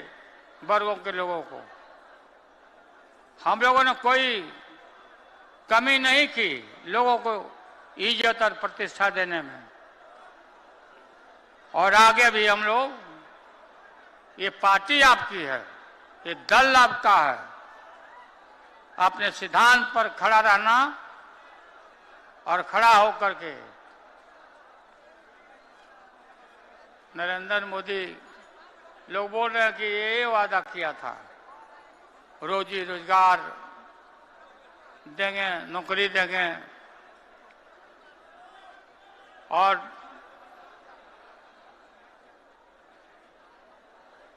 वर्गों के लोगों को हम लोगों ने कोई कमी नहीं की लोगों को इज्जत और प्रतिष्ठा देने में। और आगे भी हम लोग, ये पार्टी आपकी है, ये दल आपका है। अपने सिद्धांत पर खड़ा रहना और खड़ा होकर के नरेंद्र मोदी, लोग बोल रहे हैं कि ये वादा किया था रोजी रोजगार देंगे, नौकरी देंगे और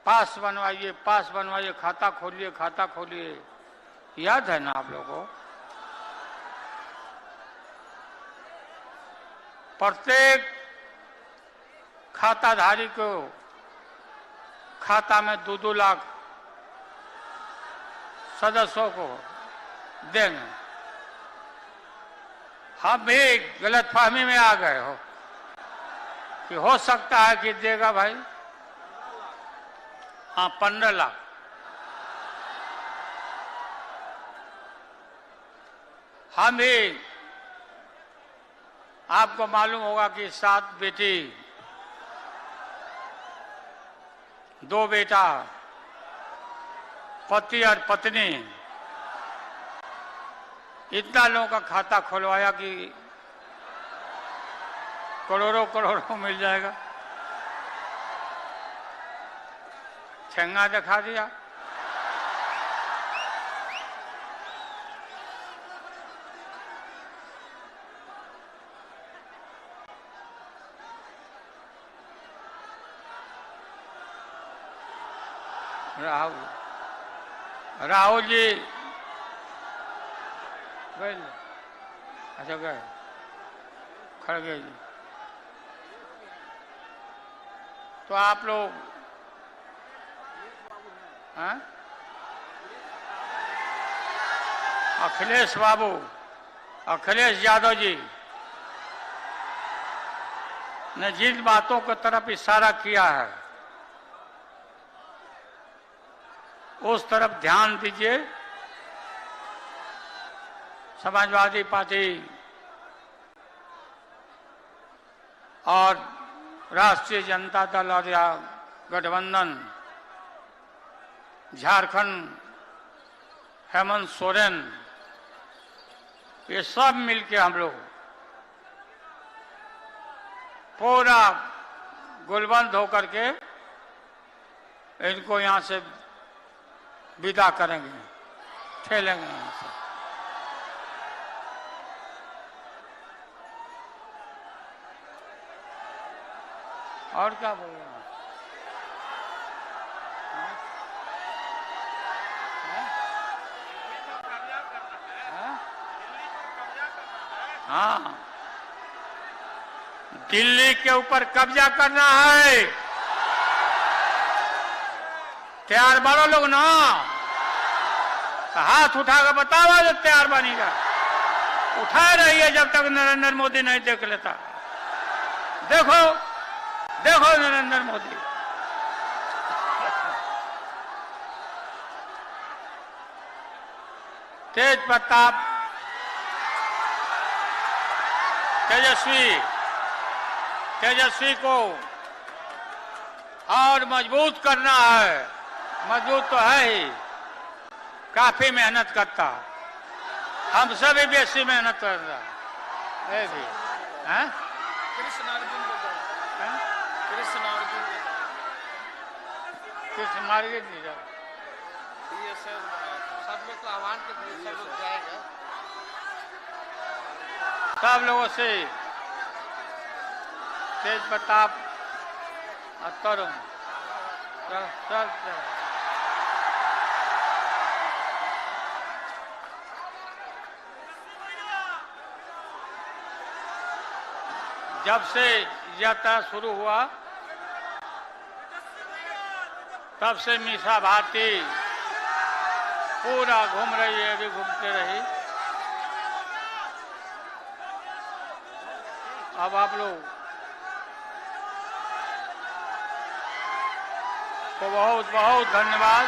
पास बनवाइए, पास बनवाइए, खाता खोलिए, खाता खोलिए। याद है ना आप लोगों को? प्रत्येक खाताधारी को खाता में 2-2 लाख सदस्यों को देंगे। हम भी गलतफहमी में आ गए हो कि हो सकता है कि देगा भाई। हाँ, 15 लाख। हम भी, आपको मालूम होगा कि 7 बेटी 2 बेटा, पति और पत्नी, इतना लोगों का खाता खुलवाया कि करोड़ों करोड़ों मिल जाएगा। ठेंगा दिखा दिया। राहुल राहुल जी गए? अच्छा गए। खड़गे जी, तो आप लोग हैं? अखिलेश बाबू, अखिलेश यादव जी ने जिन बातों की तरफ इशारा किया है उस तरफ ध्यान दीजिए। समाजवादी पार्टी और राष्ट्रीय जनता दल और या गठबंधन, झारखंड हेमंत सोरेन, ये सब मिलके हम लोग पूरा गुलबंद होकर के इनको यहां से विदा करेंगे, ठेलेंगे यहां से। और क्या बोल रहे हैं? हाँ, दिल्ली के ऊपर कब्जा करना है। तैयार बनो लोग ना? हाथ उठा कर बताओ जो तैयार बनेगा। उठा रही है जब तक नरेंद्र मोदी नहीं देख लेता। देखो देखो नरेंद्र मोदी, तेज प्रताप तेजस्वी को और मजबूत करना है। मजबूत तो है ही, काफी मेहनत करता, हमसे भी बेसी मेहनत कर रहा है भी। हैं? कृष्ण मार्गेट नहीं जा, सब लोग को आह्वान के दिए, सब लोग जाएगा, सब लोगों से तेज प्रताप और तरुण सब जब से यात्रा शुरू हुआ तब से मीसा भारती पूरा घूम रही है, अभी घूमते रही। अब आप लोग को बहुत बहुत धन्यवाद,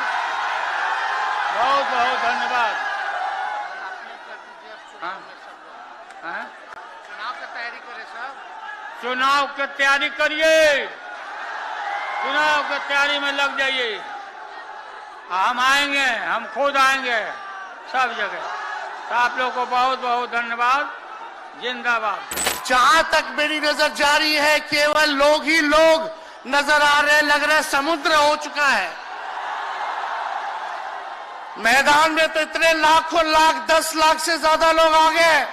बहुत बहुत धन्यवाद। हाँ? चुनाव की तैयारी करें सब, चुनाव की तैयारी करिए, चुनाव की तैयारी में लग जाइए। हम आएंगे, हम खुद आएंगे सब जगह। तो आप लोग को बहुत बहुत धन्यवाद, जिंदाबाद। जहां तक मेरी नजर जा रही है केवल लोग ही लोग नजर आ रहे, लग रहा है समुद्र हो चुका है। मैदान में तो इतने लाखों लाख, 10 लाख से ज्यादा लोग आ गए,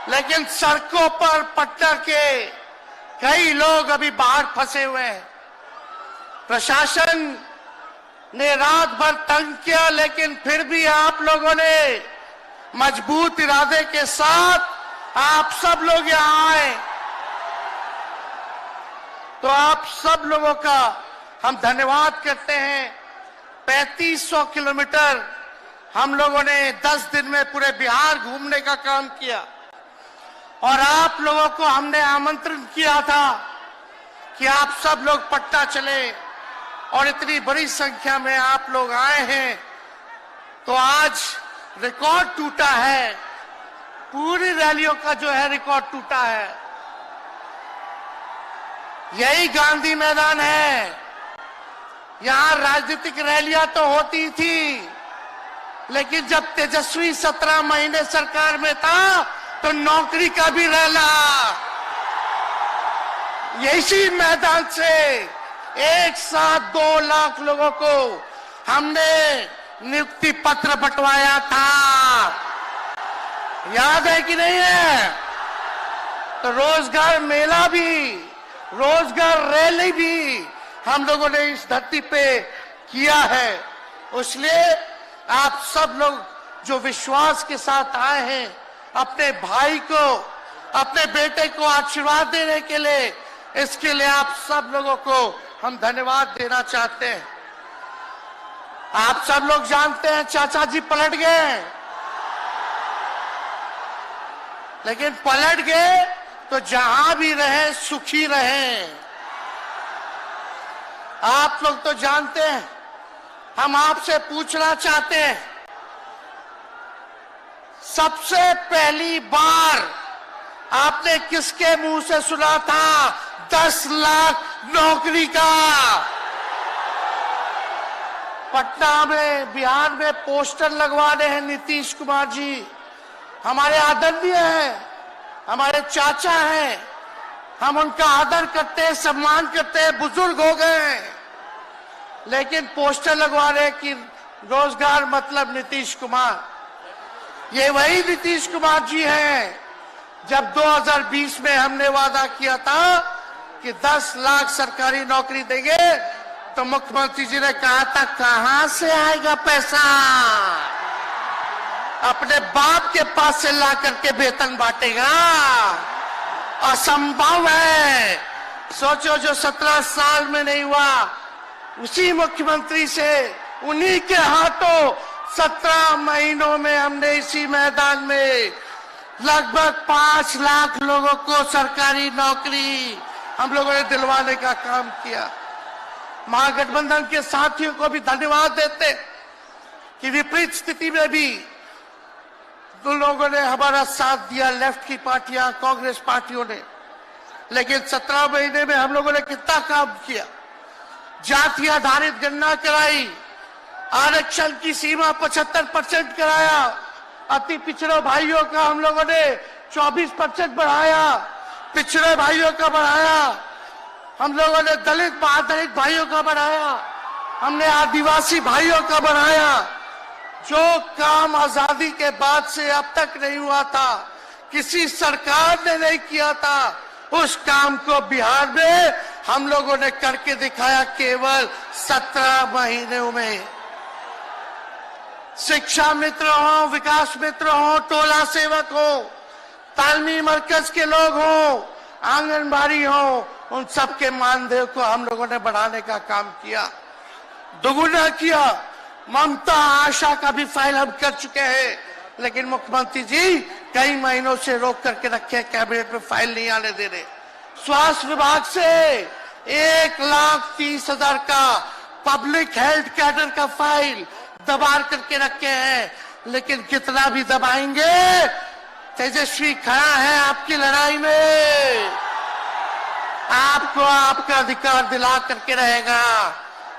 लेकिन सड़कों पर पटना के कई लोग अभी बाहर फंसे हुए हैं। प्रशासन ने रात भर तंग किया, लेकिन फिर भी आप लोगों ने मजबूत इरादे के साथ आप सब लोग यहां आए, तो आप सब लोगों का हम धन्यवाद करते हैं। 3500 किलोमीटर हम लोगों ने 10 दिन में पूरे बिहार घूमने का काम किया, और आप लोगों को हमने आमंत्रण किया था कि आप सब लोग पटना चले, और इतनी बड़ी संख्या में आप लोग आए हैं। तो आज रिकॉर्ड टूटा है, पूरी रैलियों का जो है रिकॉर्ड टूटा है। यही गांधी मैदान है, यहां राजनीतिक रैलियां तो होती थी, लेकिन जब तेजस्वी 17 महीने सरकार में था तो नौकरी का भी रैला यही मैदान से एक साथ 2 लाख लोगों को हमने नियुक्ति पत्र बंटवाया था। याद है कि नहीं है? तो रोजगार मेला भी, रोजगार रैली भी हम लोगों ने इस धरती पे किया है। इसलिए आप सब लोग जो विश्वास के साथ आए हैं, अपने भाई को, अपने बेटे को आशीर्वाद देने के लिए, इसके लिए आप सब लोगों को हम धन्यवाद देना चाहते हैं। आप सब लोग जानते हैं चाचा जी पलट गए, लेकिन पलट गए तो जहां भी रहे सुखी रहे। आप लोग तो जानते हैं, हम आपसे पूछना चाहते हैं, सबसे पहली बार आपने किसके मुंह से सुना था 10 लाख नौकरी का? पटना में, बिहार में पोस्टर लगवाने हैं नीतीश कुमार जी। हमारे आदरणीय हैं, हमारे चाचा हैं, हम उनका आदर करते हैं, सम्मान करते हैं, बुजुर्ग हो गए हैं, लेकिन पोस्टर लगवा रहे कि रोजगार मतलब नीतीश कुमार। ये वही नीतीश कुमार जी हैं जब 2020 में हमने वादा किया था कि 10 लाख सरकारी नौकरी देंगे, तो मुख्यमंत्री जी ने कहा था कहां से आएगा पैसा? अपने बाप के पास से ला करके वेतन बांटेगा? असंभव है। सोचो, जो 17 साल में नहीं हुआ, उसी मुख्यमंत्री से, उन्हीं के हाथों 17 महीनों में हमने इसी मैदान में लगभग 5 लाख लोगों को सरकारी नौकरी हम लोगों ने दिलवाने का काम किया। महागठबंधन के साथियों को भी धन्यवाद देते कि विपरीत स्थिति में भी उन लोगों ने हमारा साथ दिया, लेफ्ट की पार्टियां, कांग्रेस पार्टियों ने। लेकिन 17 महीने में हम लोगों ने कितना काम किया? जाति आधारित गणना कराई, आरक्षण की सीमा 75% कराया, अति पिछड़े भाइयों का हम लोगों ने 24% बढ़ाया, पिछड़े भाइयों का बढ़ाया, हम लोगों ने दलित महादलित भाइयों का बढ़ाया, हमने आदिवासी भाइयों का बढ़ाया। जो काम आजादी के बाद से अब तक नहीं हुआ था, किसी सरकार ने नहीं किया था, उस काम को बिहार में हम लोगों ने करके दिखाया केवल 17 महीनों में। शिक्षा मित्र हो, विकास मित्र हो, टोला सेवक हो, तालमी मरकज के लोग हो, आंगनबाड़ी हो, उन सबके मानदेय को हम लोगों ने बढ़ाने का काम किया, दोगुना किया। ममता आशा का भी फाइल हम कर चुके हैं, लेकिन मुख्यमंत्री जी कई महीनों से रोक करके रखे, कैबिनेट में फाइल नहीं आने दे रहे। स्वास्थ्य विभाग से 1,30,000 का पब्लिक हेल्थ कैडर का फाइल दबा करके रखे हैं, लेकिन कितना भी दबाएंगे, तेजस्वी खड़ा है आपकी लड़ाई में, आपको आपका अधिकार दिला करके रहेगा।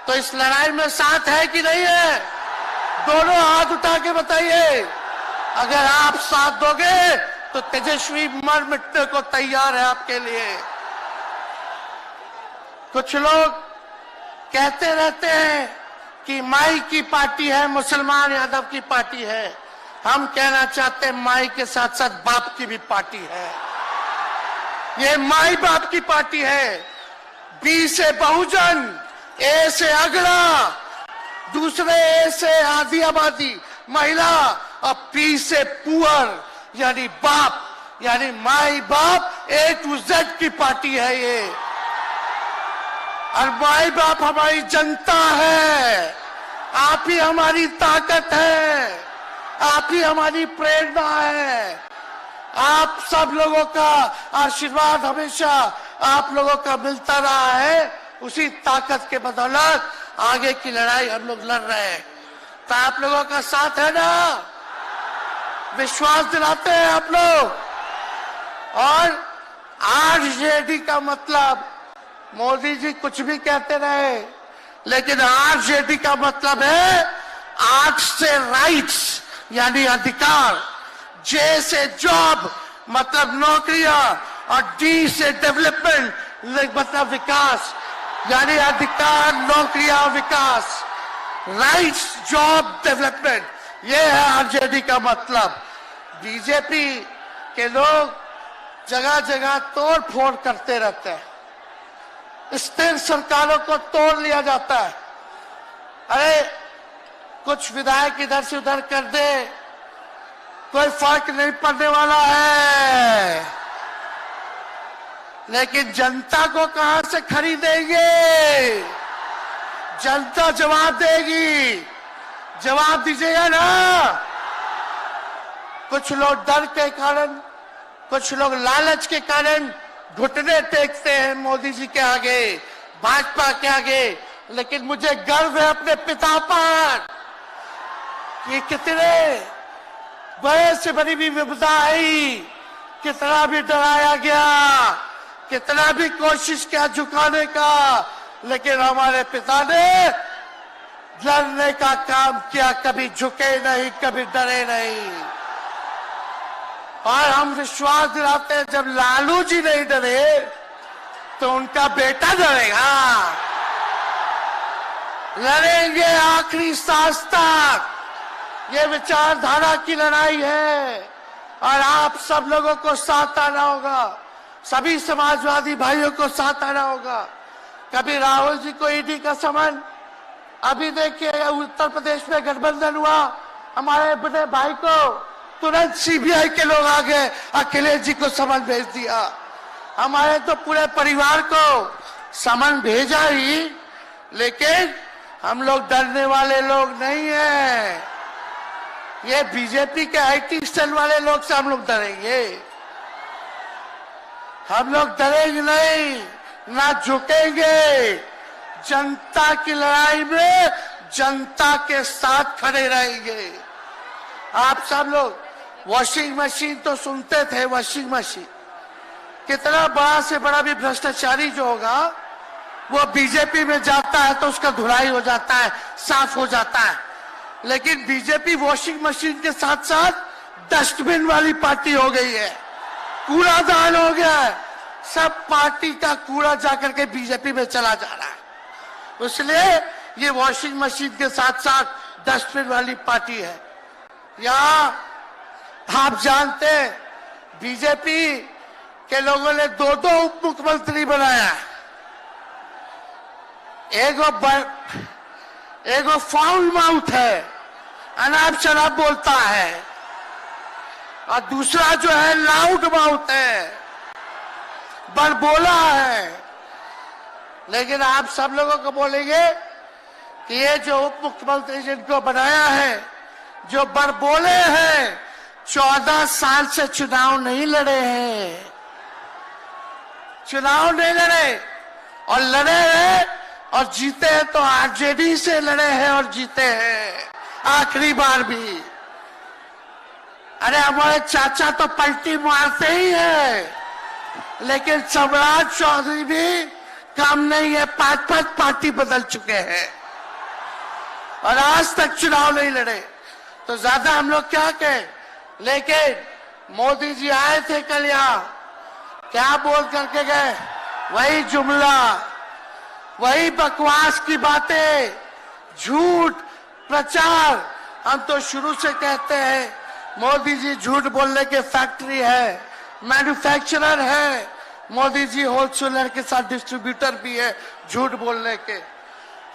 तो इस लड़ाई में साथ है कि नहीं है? दोनों हाथ उठा के बताइए। अगर आप साथ दोगे तो तेजस्वी मर मिटने को तैयार है आपके लिए। कुछ लोग कहते रहते हैं कि माई की पार्टी है, मुसलमान यादव की पार्टी है। हम कहना चाहते हैं माई के साथ साथ बाप की भी पार्टी है। ये माई बाप की पार्टी है। बी से बहुजन, ए से अगड़ा, दूसरे ए से आधी आबादी महिला, और पी से पुअर यानी बाप, यानी माई बाप, A to Z की पार्टी है ये। और माई बाप हमारी जनता है, आप ही हमारी ताकत है, आप ही हमारी प्रेरणा है। आप सब लोगों का आशीर्वाद हमेशा आप लोगों का मिलता रहा है, उसी ताकत के बदौलत आगे की लड़ाई हम लोग लड़ रहे हैं। तो आप लोगों का साथ है ना? विश्वास दिलाते हैं आप लोग। और आरजेडी का मतलब, मोदी जी कुछ भी कहते रहे, लेकिन आरजेडी का मतलब है आर से राइट्स यानी अधिकार, जे से जॉब मतलब नौकरियां, और डी से डेवलपमेंट मतलब विकास, यानी अधिकार, नौकरियां, विकास, राइट्स, जॉब, डेवलपमेंट, ये है आरजेडी का मतलब। बीजेपी के लोग जगह जगह तोड़ फोड़ करते रहते हैं, स्थिर सरकारों को तोड़ लिया जाता है। अरे कुछ विधायक इधर से उधर कर दे, कोई फर्क नहीं पड़ने वाला है। लेकिन जनता को कहां से खरीदेंगे? जनता जवाब देगी, जवाब दीजिएगा ना। कुछ लोग डर के कारण, कुछ लोग लालच के कारण घुटने टेकते हैं मोदी जी के आगे, भाजपा के आगे। लेकिन मुझे गर्व है अपने पिता पर कि कितने बड़े से बड़ी भी विपदा आई, कितना भी डराया गया, कितना भी कोशिश किया झुकाने का, लेकिन हमारे पिता ने लड़ने का काम किया, कभी झुके नहीं, कभी डरे नहीं। और हम विश्वास दिलाते हैं जब लालू जी नहीं डरे तो उनका बेटा डरेगा। लड़ेंगे आखिरी सांस तक। ये विचारधारा की लड़ाई है और आप सब लोगों को साथ आना होगा, सभी समाजवादी भाइयों को साथ आना होगा। कभी राहुल जी को ईडी का समन, अभी देखिए उत्तर प्रदेश में गठबंधन हुआ, हमारे बड़े भाई को तुरंत सीबीआई के लोग आ गए, अखिलेश जी को समन भेज दिया। हमारे तो पूरे परिवार को समन भेजा ही, लेकिन हम लोग डरने वाले लोग नहीं हैं। ये बीजेपी के आईटी सेल वाले लोग से हम लोग डरेंगे? हम लोग डरेंगे नहीं, ना झुकेंगे। जनता की लड़ाई में जनता के साथ खड़े रहेंगे। आप सब लोग वॉशिंग मशीन तो सुनते थे, वॉशिंग मशीन कितना बड़ा से बड़ा भी भ्रष्टाचारी जो होगा वो बीजेपी में जाता है तो उसका धुलाई हो जाता है, साफ हो जाता है। लेकिन बीजेपी वॉशिंग मशीन के साथ साथ डस्टबिन वाली पार्टी हो गई है, कूड़ादान हो गया है। सब पार्टी का कूड़ा जाकर के बीजेपी में चला जा रहा है, इसलिए ये वॉशिंग मशीन के साथ साथ डस्टबिन वाली पार्टी है। यहाँ आप जानते हैं बीजेपी के लोगों ने दो उप मुख्यमंत्री बनाया। एगो फाउल माउथ है, अनाप शनाप बोलता है, और दूसरा जो है लाउड माउथ है, बड़बोला है। लेकिन आप सब लोगों को बोलेंगे कि ये जो उप मुख्यमंत्री जिनको बनाया है, जो बड़बोले हैं, 14 साल से चुनाव नहीं लड़े हैं, चुनाव नहीं लड़े, और लड़े हैं और जीते हैं तो आरजेडी से लड़े हैं और जीते हैं आखिरी बार भी। अरे हमारे चाचा तो पलटी मारते ही है, लेकिन सम्राट चौधरी भी काम नहीं है, 5 पार्टी बदल चुके हैं और आज तक चुनाव नहीं लड़े। तो ज्यादा हम लोग क्या कहें? लेकिन मोदी जी आए थे कल यहाँ, क्या बोल करके गए? वही जुमला, वही बकवास की बातें, झूठ प्रचार। हम तो शुरू से कहते हैं मोदी जी झूठ बोलने के फैक्ट्री है, मैन्युफैक्चरर है। मोदी जी होलसेलर के साथ डिस्ट्रीब्यूटर भी है झूठ बोलने के।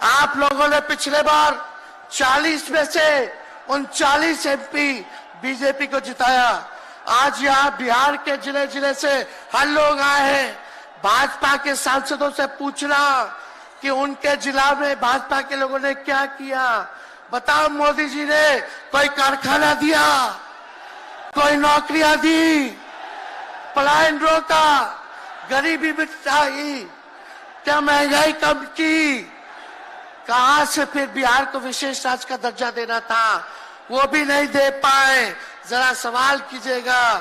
आप लोगों ने पिछले बार 40 में से 39 एमपी बीजेपी को जिताया। आज यहाँ बिहार के जिले जिले से हर लोग आए हैं भाजपा के सांसदों से पूछना कि उनके जिला में भाजपा के लोगों ने क्या किया। बताओ, मोदी जी ने कोई कारखाना दिया, कोई नौकरियां दी, पलायन रोका, गरीबी मिटाई, क्या महंगाई कम की? कहां से फिर बिहार को विशेष राज्य का दर्जा देना था, वो भी नहीं दे पाए। जरा सवाल कीजिएगा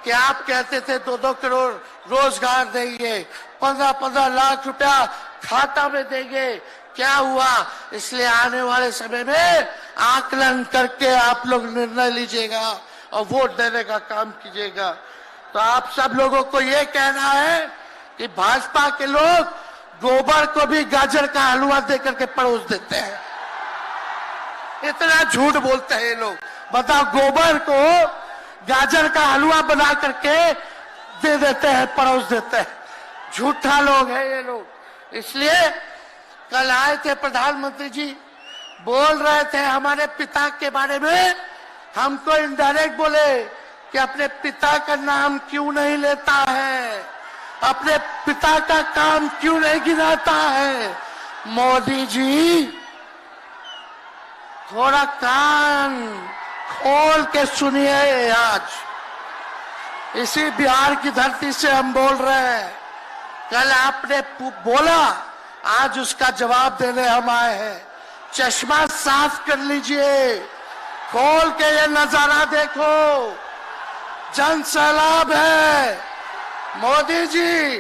कि आप कहते थे 2-2 करोड़ रोजगार देंगे, 15-15 लाख रुपया खाता में देंगे, क्या हुआ? इसलिए आने वाले समय में आकलन करके आप लोग निर्णय लीजिएगा और वोट देने का काम कीजिएगा। तो आप सब लोगों को ये कहना है कि भाजपा के लोग गोबर को भी गाजर का हलवा देकर के परोस देते हैं। इतना झूठ बोलते हैं ये लोग। बताओ, गोबर को गाजर का हलवा बना करके दे देते हैं, परोस देते हैं। झूठा लोग हैं ये लोग। इसलिए कल आए थे प्रधानमंत्री जी, बोल रहे थे हमारे पिता के बारे में, हमको इनडायरेक्ट बोले कि अपने पिता का नाम क्यों नहीं लेता है, अपने पिता का काम क्यों नहीं गिनाता है। मोदी जी थोड़ा कान खोल के सुनिए। आज इसी बिहार की धरती से हम बोल रहे हैं, कल आपने बोला, आज उसका जवाब देने हम आए हैं। चश्मा साफ कर लीजिए, खोल के ये नजारा देखो, जन सैलाब है। मोदी जी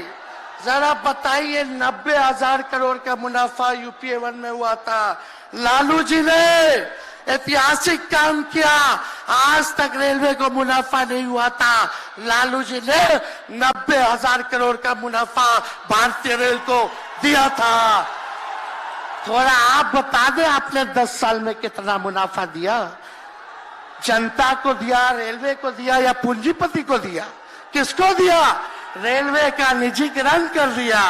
जरा बताइए, 90,000 करोड़ का मुनाफा यूपीए 1 में हुआ था, लालू जी ने ऐतिहासिक काम किया। आज तक रेलवे को मुनाफा नहीं हुआ था, लालू जी ने 90,000 करोड़ का मुनाफा भारतीय रेल को दिया था। थोड़ा आप बता दें, आपने 10 साल में कितना मुनाफा दिया, जनता को दिया, रेलवे को दिया या पूंजीपति को दिया? किसको दिया? रेलवे का निजीकरण कर दिया।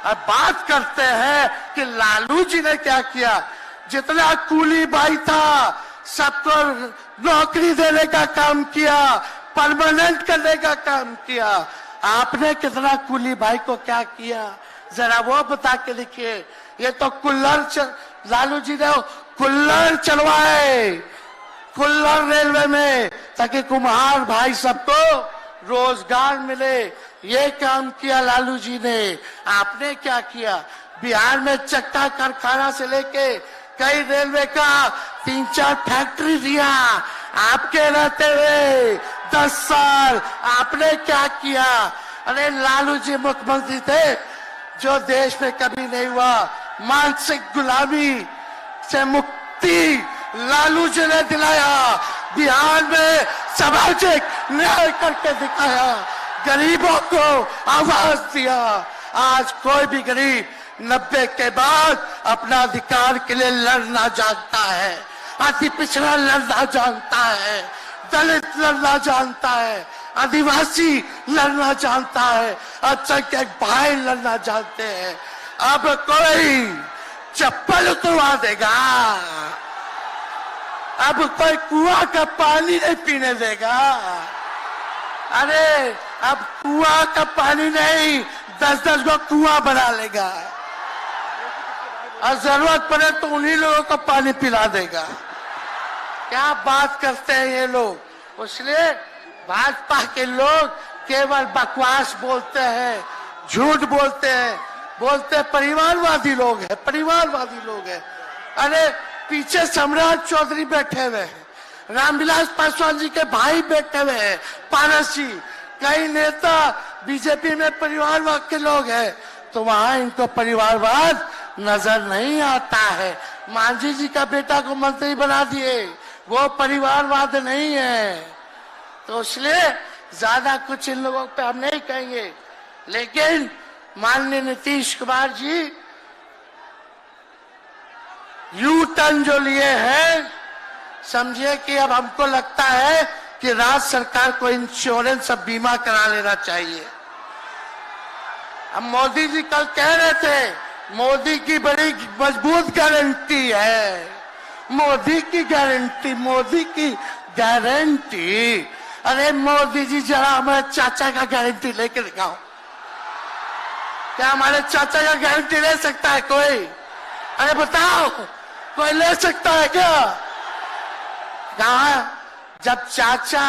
अब बात करते हैं कि लालू जी ने क्या किया। जितना कूली भाई था सबको नौकरी देने का काम किया, परमानेंट करने का काम किया। आपने कितना कूली भाई को क्या किया, जरा वो बता के लिखिए। ये तो लालू जी ने कुल्लर चलवाए, कुल्लर रेलवे में, ताकि कुम्हार भाई सबको रोजगार मिले। ये काम किया लालू जी ने। आपने क्या किया? बिहार में चक्का कारखाना से लेके कई रेलवे का 3-4 फैक्ट्री दिया। आपके रहते हुए 10 साल आपने क्या किया? अरे लालू जी मुख्यमंत्री थे जो देश में कभी नहीं हुआ। मानसिक गुलामी से मुक्ति लालू जी ने दिलाया। बिहार में सामाजिक न्याय करके दिखाया, गरीबों को आवाज दिया। आज कोई भी गरीब 90 के बाद अपना अधिकार के लिए लड़ना जानता है, अति पिछड़ा लड़ना जानता है, दलित लड़ना जानता है, आदिवासी लड़ना जानता है, अल्पसंख्यक भाई लड़ना जानते हैं। अब कोई चप्पल उतरवा देगा, अब कोई कुआं का पानी नहीं पीने देगा। अरे अब कुआं का पानी नहीं, 10-10 को कुआं बना लेगा और जरूरत पड़े तो उन्हीं लोगों को पानी पिला देगा। क्या बात करते हैं ये लोग। इसलिए भाजपा के लोग केवल बकवास बोलते हैं, झूठ बोलते हैं, बोलते परिवारवादी लोग हैं, परिवारवादी लोग हैं। अरे पीछे सम्राट चौधरी बैठे हुए हैं, रामविलास पासवान जी के भाई बैठे हुए हैं, पारस जी, कई नेता बीजेपी में परिवारवाद के लोग हैं, तो वहां इनको परिवारवाद नजर नहीं आता है। मांझी जी का बेटा को मंत्री बना दिए, वो परिवारवाद नहीं है। तो इसलिए ज्यादा कुछ इन लोगों पे हम नहीं कहेंगे। लेकिन माननीय नीतीश कुमार जी यू टर्न जो लिए हैं, समझिए कि अब हमको लगता है कि राज्य सरकार को इंश्योरेंस और बीमा करा लेना चाहिए। अब मोदी जी कल कह रहे थे मोदी की बड़ी मजबूत गारंटी है, मोदी की गारंटी, मोदी की गारंटी। अरे मोदी जी जरा हमारे चाचा का गारंटी लेके दिखाओ। क्या हमारे चाचा का गारंटी ले सकता है कोई? अरे बताओ, कोई ले सकता है क्या? कहा जब चाचा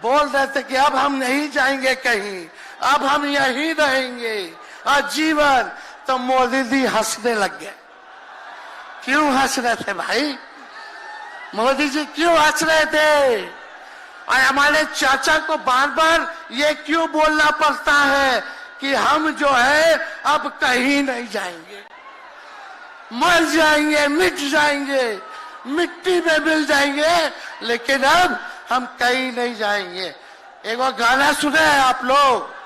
बोल रहे थे कि अब हम नहीं जाएंगे कहीं, अब हम यहीं रहेंगे आजीवन, तो मोदी जी हंसने लग गए। क्यों हंस रहे थे भाई? मोदी जी क्यों हंस रहे थे? और हमारे चाचा को बार बार ये क्यों बोलना पड़ता है कि हम जो है अब कहीं नहीं जाएंगे, मर जाएंगे, मिट जाएंगे, मिट्टी में मिल जाएंगे, लेकिन अब हम कहीं नहीं जाएंगे। एक और गाना सुने हैं आप लोग,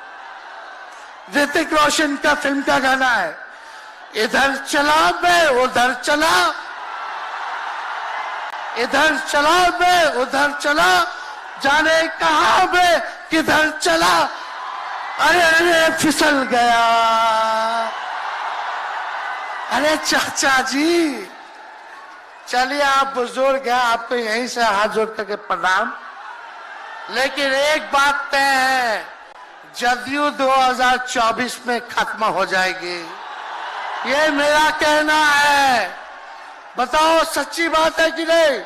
ऋतिक रोशन का फिल्म का गाना है, इधर चला मैं उधर चला, इधर चला मैं उधर चला, जाने कहां मैं किधर चला, अरे अरे फिसल गया। अरे चाचा जी, चलिए आप बुजुर्ग हैं, आपको यहीं से हाथ जोड़ करके प्रणाम। लेकिन एक बात तय है, जदयू 2024 में खत्म हो जाएगी, ये मेरा कहना है। बताओ सच्ची बात है कि नहीं?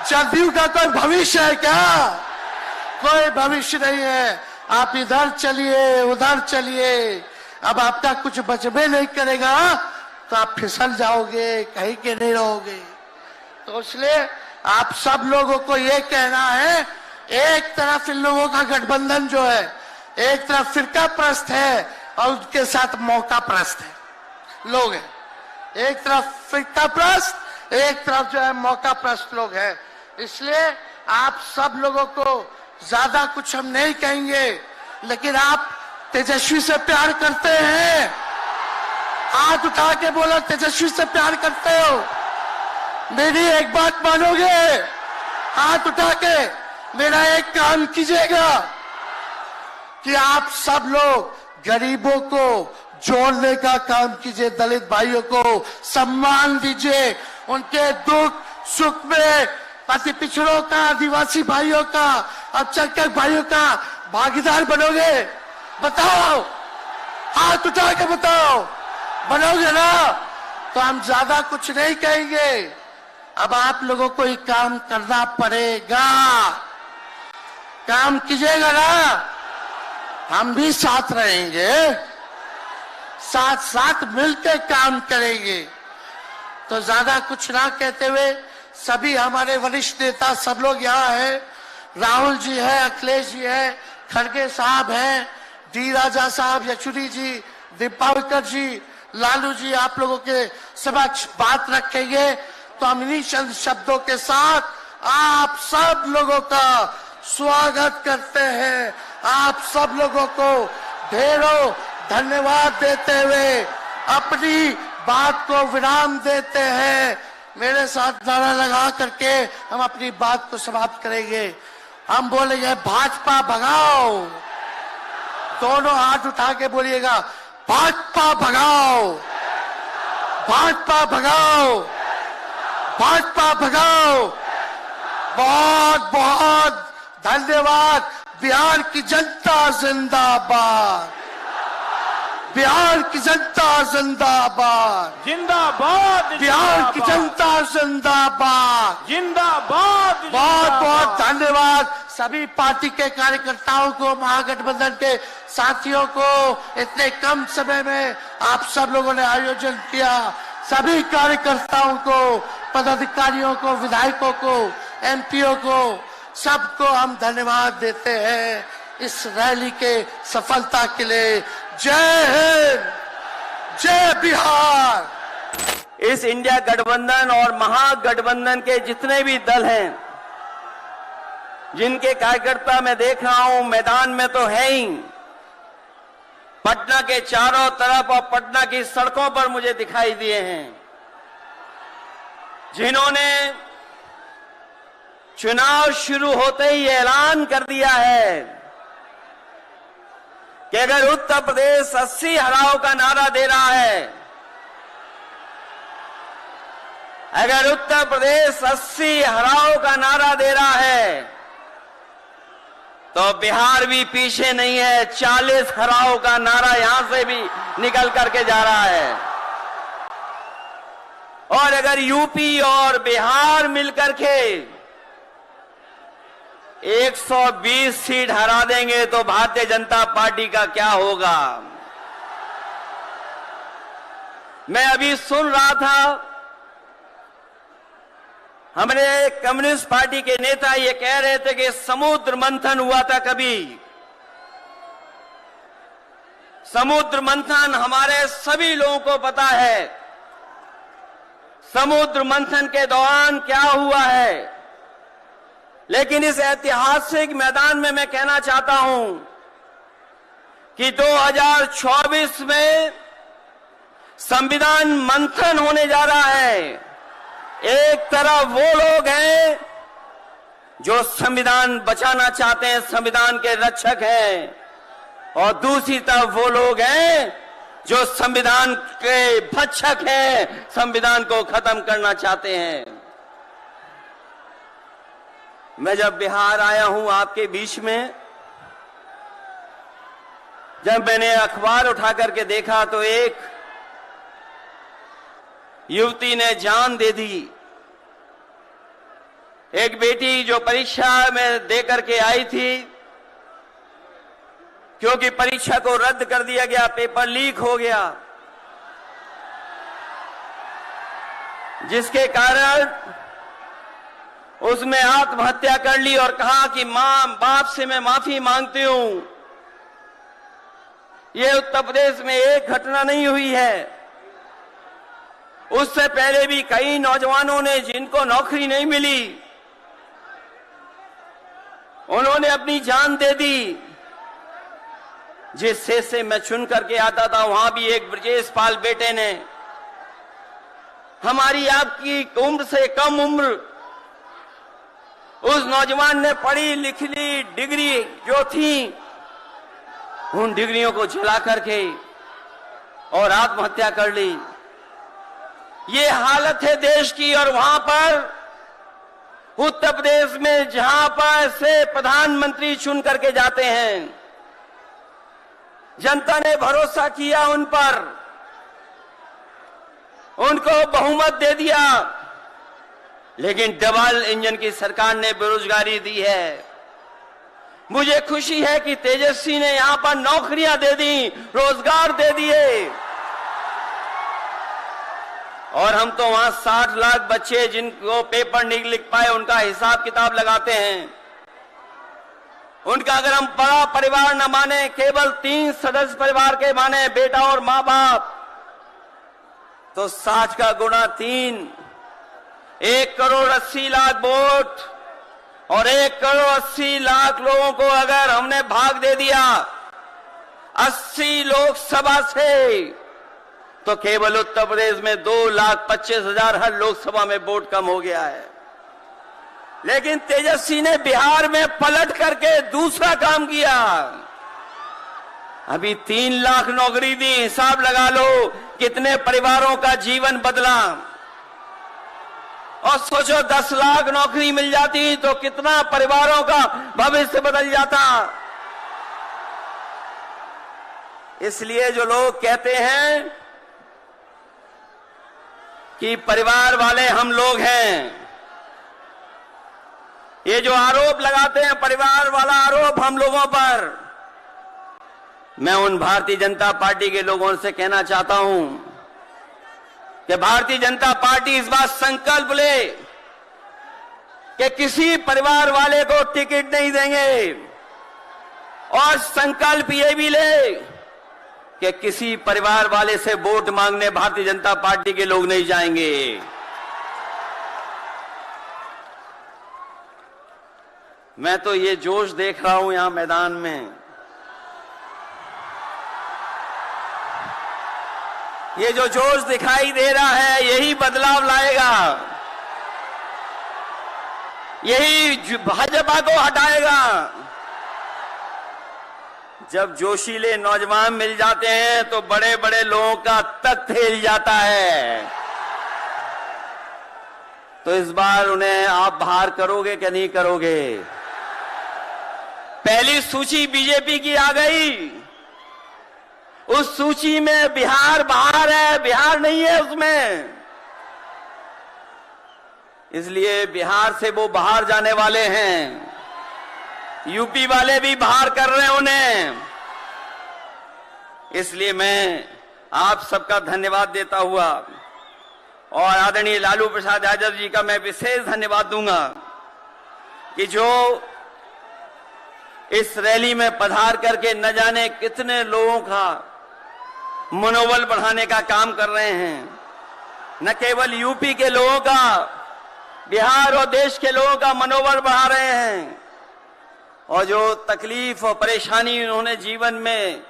जदयू का कोई भविष्य है क्या? कोई भविष्य नहीं है। आप इधर चलिए उधर चलिए, अब आपका कुछ बचबे नहीं करेगा तो आप फिसल जाओगे, कहीं के नहीं रहोगे। तो इसलिए आप सब लोगों को ये कहना है, एक तरफ इन लोगों का गठबंधन जो है, एक तरफ फिरका प्रस्त है और उनके साथ मौका प्रस्त है लोग हैं। एक तरफ फिरका प्रस्त, एक तरफ जो है मौका प्रस्त लोग हैं। इसलिए आप सब लोगों को ज्यादा कुछ हम नहीं कहेंगे, लेकिन आप तेजस्वी से प्यार करते हैं? हाथ उठा के बोलो, तेजस्वी से प्यार करते हो? मेरी एक बात मानोगे? हाथ उठा के मेरा एक काम कीजिएगा कि आप सब लोग गरीबों को जोड़ने का काम कीजिए, दलित भाइयों को सम्मान दीजिए, उनके दुख सुख में अति पिछड़ों का, आदिवासी भाइयों का, अल्पसंख्यक भाइयों का भागीदार बनोगे? बताओ, हाथ उठा के बताओ, बनोगे ना? तो हम ज्यादा कुछ नहीं कहेंगे। अब आप लोगों को ही काम करना पड़ेगा। काम कीजिएगा ना, हम भी साथ रहेंगे, साथ साथ मिलकर काम करेंगे। तो ज्यादा कुछ ना कहते हुए, सभी हमारे वरिष्ठ नेता सब लोग यहाँ हैं। राहुल जी है, अखिलेश जी है, खड़गे साहब हैं, डी राजा साहब, येचुरी जी, दीपावकर जी, लालू जी आप लोगों के समक्ष बात रखेंगे। तो हम इन्हीं चंद शब्दों के साथ आप सब लोगों का स्वागत करते हैं। आप सब लोगों को ढेरों धन्यवाद देते हुए अपनी बात को विराम देते हैं। मेरे साथ नारा लगा करके हम अपनी बात को समाप्त करेंगे। हम बोलेंगे भाजपा भगाओ, दोनों हाथ उठा के बोलिएगा, भाजपा भगाओ, भाजपा भगाओ, भाजपा भगाओ। बहुत बहुत धन्यवाद। बिहार की जनता जिंदाबाद, बिहार की जनता जिंदाबाद, जिंदाबाद, बिहार की जनता जिंदाबाद, जिंदाबाद। बहुत बहुत धन्यवाद सभी पार्टी के कार्यकर्ताओं को, महागठबंधन के साथियों को। इतने कम समय में आप सब लोगों ने आयोजन किया। सभी कार्यकर्ताओं को, पदाधिकारियों को, विधायकों को, एमपीओ को, सबको हम धन्यवाद देते हैं इस रैली के सफलता के लिए। जय हिंद, जय बिहार। इस इंडिया गठबंधन और महागठबंधन के जितने भी दल हैं, जिनके कार्यकर्ता मैं देख रहा हूं मैदान में तो है ही, पटना के चारों तरफ और पटना की सड़कों पर मुझे दिखाई दिए हैं, जिन्होंने चुनाव शुरू होते ही ऐलान कर दिया है कि अगर उत्तर प्रदेश 80 हराओ का नारा दे रहा है, अगर उत्तर प्रदेश 80 हराओ का नारा दे रहा है, तो बिहार भी पीछे नहीं है। 40 हराओ का नारा यहां से भी निकल करके जा रहा है। और अगर यूपी और बिहार मिलकर के 120 सीट हरा देंगे तो भारतीय जनता पार्टी का क्या होगा? मैं अभी सुन रहा था, हमारे कम्युनिस्ट पार्टी के नेता ये कह रहे थे कि समुद्र मंथन हुआ था कभी। समुद्र मंथन हमारे सभी लोगों को पता है, समुद्र मंथन के दौरान क्या हुआ है। लेकिन इस ऐतिहासिक मैदान में मैं कहना चाहता हूं कि 2024 में संविधान मंथन होने जा रहा है। एक तरफ वो लोग हैं जो संविधान बचाना चाहते हैं, संविधान के रक्षक हैं, और दूसरी तरफ वो लोग हैं जो संविधान के भक्षक हैं, संविधान को खत्म करना चाहते हैं। मैं जब बिहार आया हूं आपके बीच में, जब मैंने अखबार उठा करके देखा तो एक युवती ने जान दे दी। एक बेटी जो परीक्षा में दे करके आई थी, क्योंकि परीक्षा को रद्द कर दिया गया, पेपर लीक हो गया, जिसके कारण उसने आत्महत्या कर ली और कहा कि मां बाप से मैं माफी मांगती हूं। यह उत्तर प्रदेश में एक घटना नहीं हुई है, उससे पहले भी कई नौजवानों ने, जिनको नौकरी नहीं मिली, उन्होंने अपनी जान दे दी। जिस शेर से मैं चुन करके आता था, वहां भी एक ब्रजेश पाल बेटे ने, हमारी आपकी उम्र से कम उम्र, उस नौजवान ने पढ़ी लिखी डिग्री जो थी, उन डिग्रियों को जला करके और आत्महत्या कर ली। ये हालत है देश की। और वहां पर उत्तर प्रदेश में, जहां पर से प्रधानमंत्री चुन करके जाते हैं, जनता ने भरोसा किया उन पर, उनको बहुमत दे दिया, लेकिन डबल इंजन की सरकार ने बेरोजगारी दी है। मुझे खुशी है कि तेजस्वी ने यहां पर नौकरियां दे दी, रोजगार दे दिए, और हम तो वहां 60 लाख बच्चे जिनको पेपर नहीं लिख पाए, उनका हिसाब किताब लगाते हैं। उनका अगर हम बड़ा परिवार न माने, केवल 3 सदस्य परिवार के माने, बेटा और मां बाप, तो 60 का गुणा 3, 1,80,00,000 वोट और 1,80,00,000 लोगों को अगर हमने भाग दे दिया 80 लोकसभा से, तो केवल उत्तर प्रदेश में 2,25,000 हर लोकसभा में वोट कम हो गया है। लेकिन तेजस्वी ने बिहार में पलट करके दूसरा काम किया। अभी 3 लाख नौकरी दी, हिसाब लगा लो कितने परिवारों का जीवन बदला। और सोचो 10 लाख नौकरी मिल जाती तो कितना परिवारों का भविष्य बदल जाता। इसलिए जो लोग कहते हैं कि परिवार वाले हम लोग हैं, ये जो आरोप लगाते हैं परिवार वाला आरोप हम लोगों पर, मैं उन भारतीय जनता पार्टी के लोगों से कहना चाहता हूं कि भारतीय जनता पार्टी इस बात संकल्प ले कि किसी परिवार वाले को टिकट नहीं देंगे, और संकल्प ये भी ले कि किसी परिवार वाले से वोट मांगने भारतीय जनता पार्टी के लोग नहीं जाएंगे। मैं तो ये जोश देख रहा हूं यहां मैदान में, ये जो जोश दिखाई दे रहा है, यही बदलाव लाएगा, यही भाजपा को हटाएगा। जब जोशीले नौजवान मिल जाते हैं तो बड़े बड़े लोगों का तख्त हिल जाता है। तो इस बार उन्हें आप बाहर करोगे कि नहीं करोगे? पहली सूची बीजेपी की आ गई, उस सूची में बिहार बाहर है, बिहार नहीं है उसमें। इसलिए बिहार से वो बाहर जाने वाले हैं, यूपी वाले भी बाहर कर रहे हैं उन्हें। इसलिए मैं आप सबका धन्यवाद देता हुआ, और आदरणीय लालू प्रसाद यादव जी का मैं विशेष धन्यवाद दूंगा कि जो इस रैली में पधार करके न जाने कितने लोगों का मनोबल बढ़ाने का काम कर रहे हैं। न केवल यूपी के लोगों का, बिहार और देश के लोगों का मनोबल बढ़ा रहे हैं। और जो तकलीफ और परेशानी उन्होंने जीवन में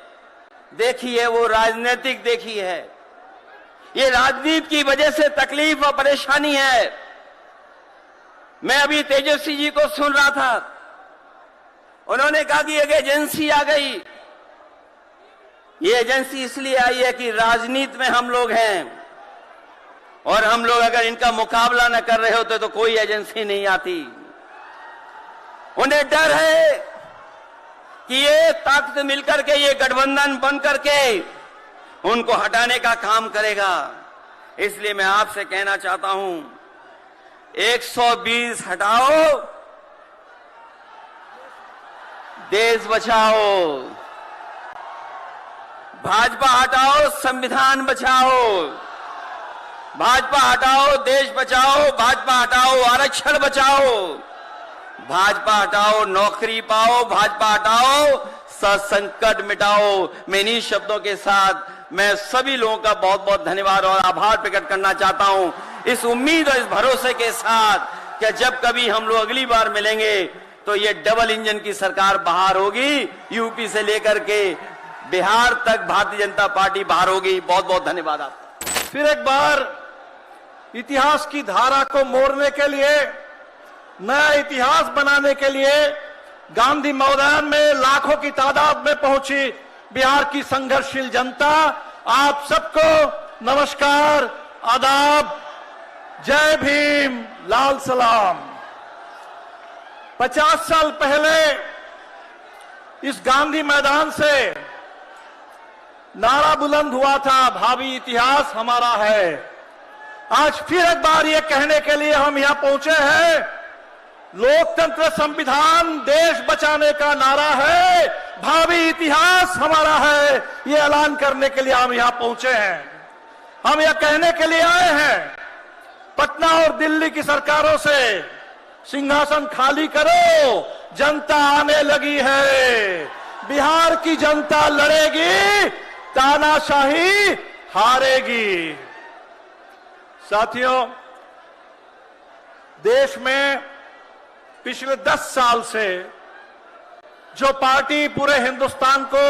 देखी है, वो राजनीतिक देखी है। ये राजनीति की वजह से तकलीफ और परेशानी है। मैं अभी तेजस्वी जी को सुन रहा था, उन्होंने कहा कि एक एजेंसी आ गई ये एजेंसी इसलिए आई है कि राजनीति में हम लोग हैं, और हम लोग अगर इनका मुकाबला न कर रहे होते तो कोई एजेंसी नहीं आती। उन्हें डर है कि ये ताकत मिलकर के, ये गठबंधन बन करके उनको हटाने का काम करेगा। इसलिए मैं आपसे कहना चाहता हूं, 120 हटाओ, देश बचाओ। भाजपा हटाओ, संविधान बचाओ। भाजपा हटाओ, देश बचाओ। भाजपा हटाओ, आरक्षण बचाओ। भाजपा हटाओ, नौकरी पाओ। भाजपा हटाओ, संकट मिटाओ। मैं इन्हीं शब्दों के साथ मैं सभी लोगों का बहुत बहुत धन्यवाद और आभार प्रकट करना चाहता हूं, इस उम्मीद और इस भरोसे के साथ कि जब कभी हम लोग अगली बार मिलेंगे तो ये डबल इंजन की सरकार बाहर होगी, यूपी से लेकर के बिहार तक भारतीय जनता पार्टी बाहर होगी। बहुत बहुत धन्यवाद आपका। फिर एक बार इतिहास की धारा को मोड़ने के लिए, नया इतिहास बनाने के लिए गांधी मैदान में लाखों की तादाद में पहुंची बिहार की संघर्षशील जनता। आप सबको नमस्कार, आदाब, जय भीम, लाल सलाम। 50 साल पहले इस गांधी मैदान से नारा बुलंद हुआ था, भावी इतिहास हमारा है। आज फिर एक बार ये कहने के लिए हम यहां पहुंचे हैं, लोकतंत्र, संविधान, देश बचाने का नारा है, भावी इतिहास हमारा है। ये ऐलान करने के लिए हम यहां पहुंचे हैं। हम यह कहने के लिए आए हैं, पटना और दिल्ली की सरकारों से सिंहासन खाली करो, जनता आने लगी है। बिहार की जनता लड़ेगी, तानाशाही हारेगी। साथियों, देश में पिछले 10 साल से जो पार्टी पूरे हिंदुस्तान को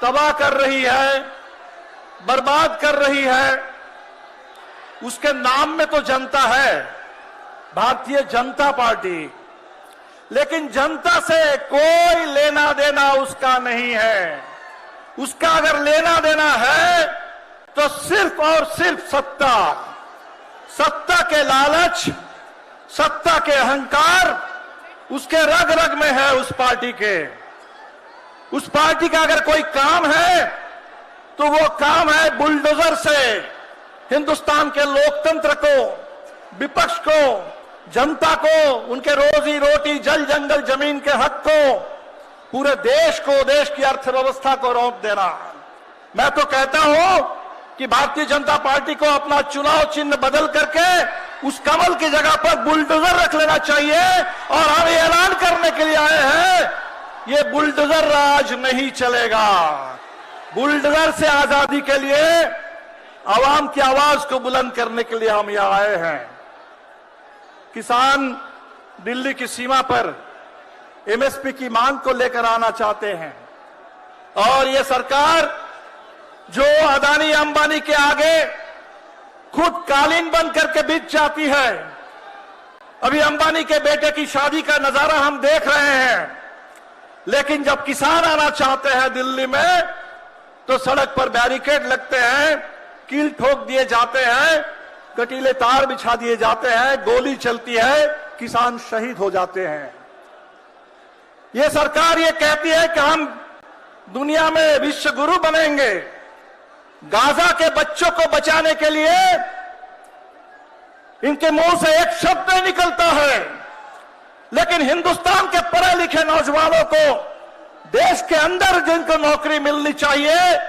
तबाह कर रही है, बर्बाद कर रही है, उसके नाम में तो जनता है, भारतीय जनता पार्टी, लेकिन जनता से कोई लेना देना उसका नहीं है। उसका अगर लेना देना है तो सिर्फ और सिर्फ सत्ता, सत्ता के लालच, सत्ता के अहंकार उसके रग रग में है। उस पार्टी के, उस पार्टी का अगर कोई काम है तो वो काम है बुलडोजर से हिंदुस्तान के लोकतंत्र को, विपक्ष को, जनता को, उनके रोजी रोटी, जल जंगल जमीन के हक को, पूरे देश को, देश की अर्थव्यवस्था को रौंप देना। मैं तो कहता हूं कि भारतीय जनता पार्टी को अपना चुनाव चिन्ह बदल करके उस कमल की जगह पर बुलडोजर रख लेना चाहिए। और हम ये ऐलान करने के लिए आए हैं, ये बुलडोजर राज नहीं चलेगा। बुलडोजर से आजादी के लिए, आवाम की आवाज को बुलंद करने के लिए हम यहां आए हैं। किसान दिल्ली की सीमा पर एमएसपी की मांग को लेकर आना चाहते हैं, और ये सरकार जो अदानी अंबानी के आगे खुद कालीन बन करके बिक जाती है। अभी अंबानी के बेटे की शादी का नजारा हम देख रहे हैं, लेकिन जब किसान आना चाहते हैं दिल्ली में तो सड़क पर बैरिकेड लगते हैं, कील ठोक दिए जाते हैं, कटीले तार बिछा दिए जाते हैं, गोली चलती है, किसान शहीद हो जाते हैं। ये सरकार ये कहती है कि हम दुनिया में विश्व गुरु बनेंगे। गाजा के बच्चों को बचाने के लिए इनके मुंह से एक शब्द नहीं निकलता है, लेकिन हिंदुस्तान के पढ़े लिखे नौजवानों को, देश के अंदर जिनको नौकरी मिलनी चाहिए,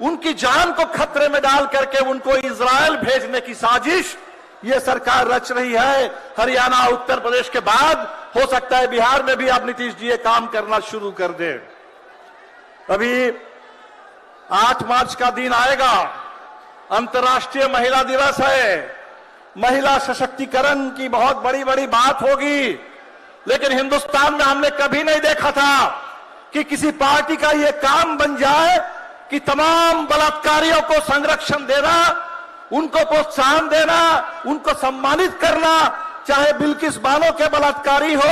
उनकी जान को खतरे में डाल करके उनको इजराइल भेजने की साजिश ये सरकार रच रही है। हरियाणा, उत्तर प्रदेश के बाद हो सकता है बिहार में भी अब नीतीश जी ये काम करना शुरू कर दे। अभी 8 मार्च का दिन आएगा, अंतर्राष्ट्रीय महिला दिवस है। महिला सशक्तिकरण की बहुत बड़ी बड़ी बात होगी, लेकिन हिंदुस्तान में हमने कभी नहीं देखा था कि किसी पार्टी का ये काम बन जाए कि तमाम बलात्कारियों को संरक्षण देना, उनको प्रोत्साहन देना, उनको सम्मानित करना, चाहे बिल्किस बानो के बलात्कारी हो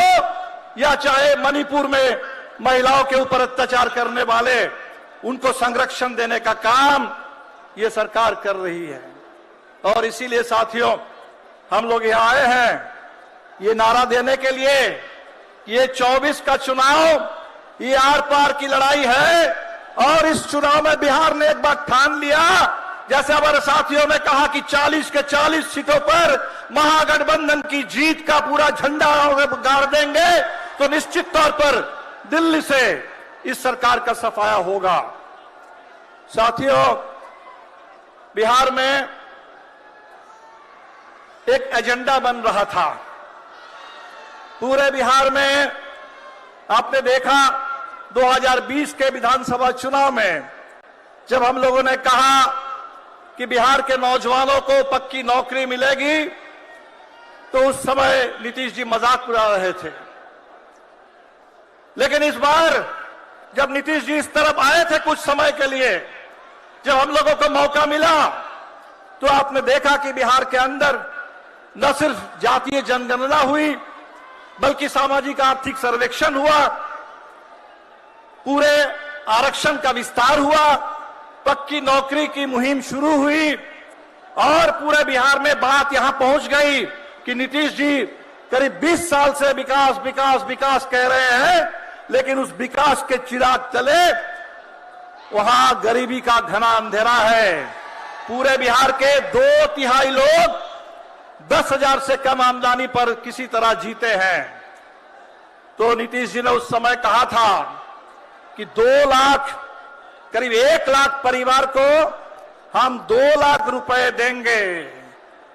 या चाहे मणिपुर में महिलाओं के ऊपर अत्याचार करने वाले उनको संरक्षण देने का काम ये सरकार कर रही है। और इसीलिए साथियों, हम लोग यहां आए हैं ये नारा देने के लिए, ये 24 का चुनाव ये आर पार की लड़ाई है। और इस चुनाव में बिहार ने एक बार ठान लिया, जैसे हमारे साथियों ने कहा कि 40 के 40 सीटों पर महागठबंधन की जीत का पूरा झंडा गाड़ देंगे, तो निश्चित तौर पर दिल्ली से इस सरकार का सफाया होगा। साथियों, बिहार में एक एजेंडा बन रहा था। पूरे बिहार में आपने देखा 2020 के विधानसभा चुनाव में जब हम लोगों ने कहा कि बिहार के नौजवानों को पक्की नौकरी मिलेगी, तो उस समय नीतीश जी मजाक उड़ा रहे थे। लेकिन इस बार जब नीतीश जी इस तरफ आए थे कुछ समय के लिए, जब हम लोगों को मौका मिला, तो आपने देखा कि बिहार के अंदर न सिर्फ जातीय जनगणना हुई, बल्कि सामाजिक आर्थिक सर्वेक्षण हुआ, पूरे आरक्षण का विस्तार हुआ, पक्की नौकरी की मुहिम शुरू हुई और पूरे बिहार में बात यहां पहुंच गई कि नीतीश जी करीब 20 साल से विकास विकास विकास कह रहे हैं, लेकिन उस विकास के चिराग तले वहां गरीबी का घना अंधेरा है। पूरे बिहार के 2/3 लोग 10,000 से कम आमदनी पर किसी तरह जीते हैं। तो नीतीश जी ने उस समय कहा था कि 2 लाख, करीब 1 लाख परिवार को हम 2 लाख रुपए देंगे।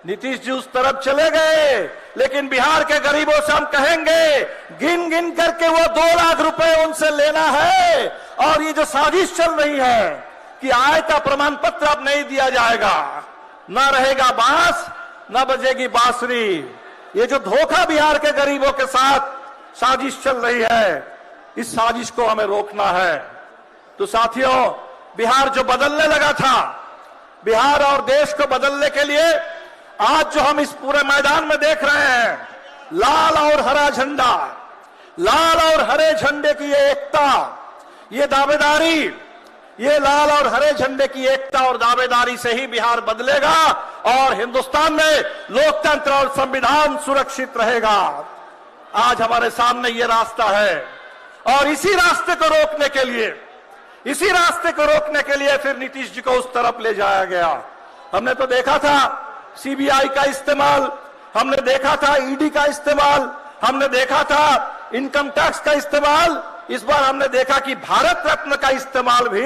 नीतीश जी उस तरफ चले गए, लेकिन बिहार के गरीबों से हम कहेंगे गिन गिन करके वो 2 लाख रुपए उनसे लेना है। और ये जो साजिश चल रही है कि आय का प्रमाण पत्र अब नहीं दिया जाएगा, न रहेगा बांस न बजेगी बांसुरी, ये जो धोखा बिहार के गरीबों के साथ साजिश चल रही है, इस साजिश को हमें रोकना है। तो साथियों, बिहार जो बदलने लगा था, बिहार और देश को बदलने के लिए आज जो हम इस पूरे मैदान में देख रहे हैं, लाल और हरा झंडा, लाल और हरे झंडे की ये एकता, ये दावेदारी, ये लाल और हरे झंडे की एकता और दावेदारी से ही बिहार बदलेगा और हिंदुस्तान में लोकतंत्र और संविधान सुरक्षित रहेगा। आज हमारे सामने ये रास्ता है और इसी रास्ते को रोकने के लिए, इसी रास्ते को रोकने के लिए फिर नीतीश जी को उस तरफ ले जाया गया। हमने तो देखा था सीबीआई का इस्तेमाल, हमने देखा था ईडी का इस्तेमाल, हमने देखा था इनकम टैक्स का इस्तेमाल। इस बार हमने देखा कि भारत रत्न का इस्तेमाल भी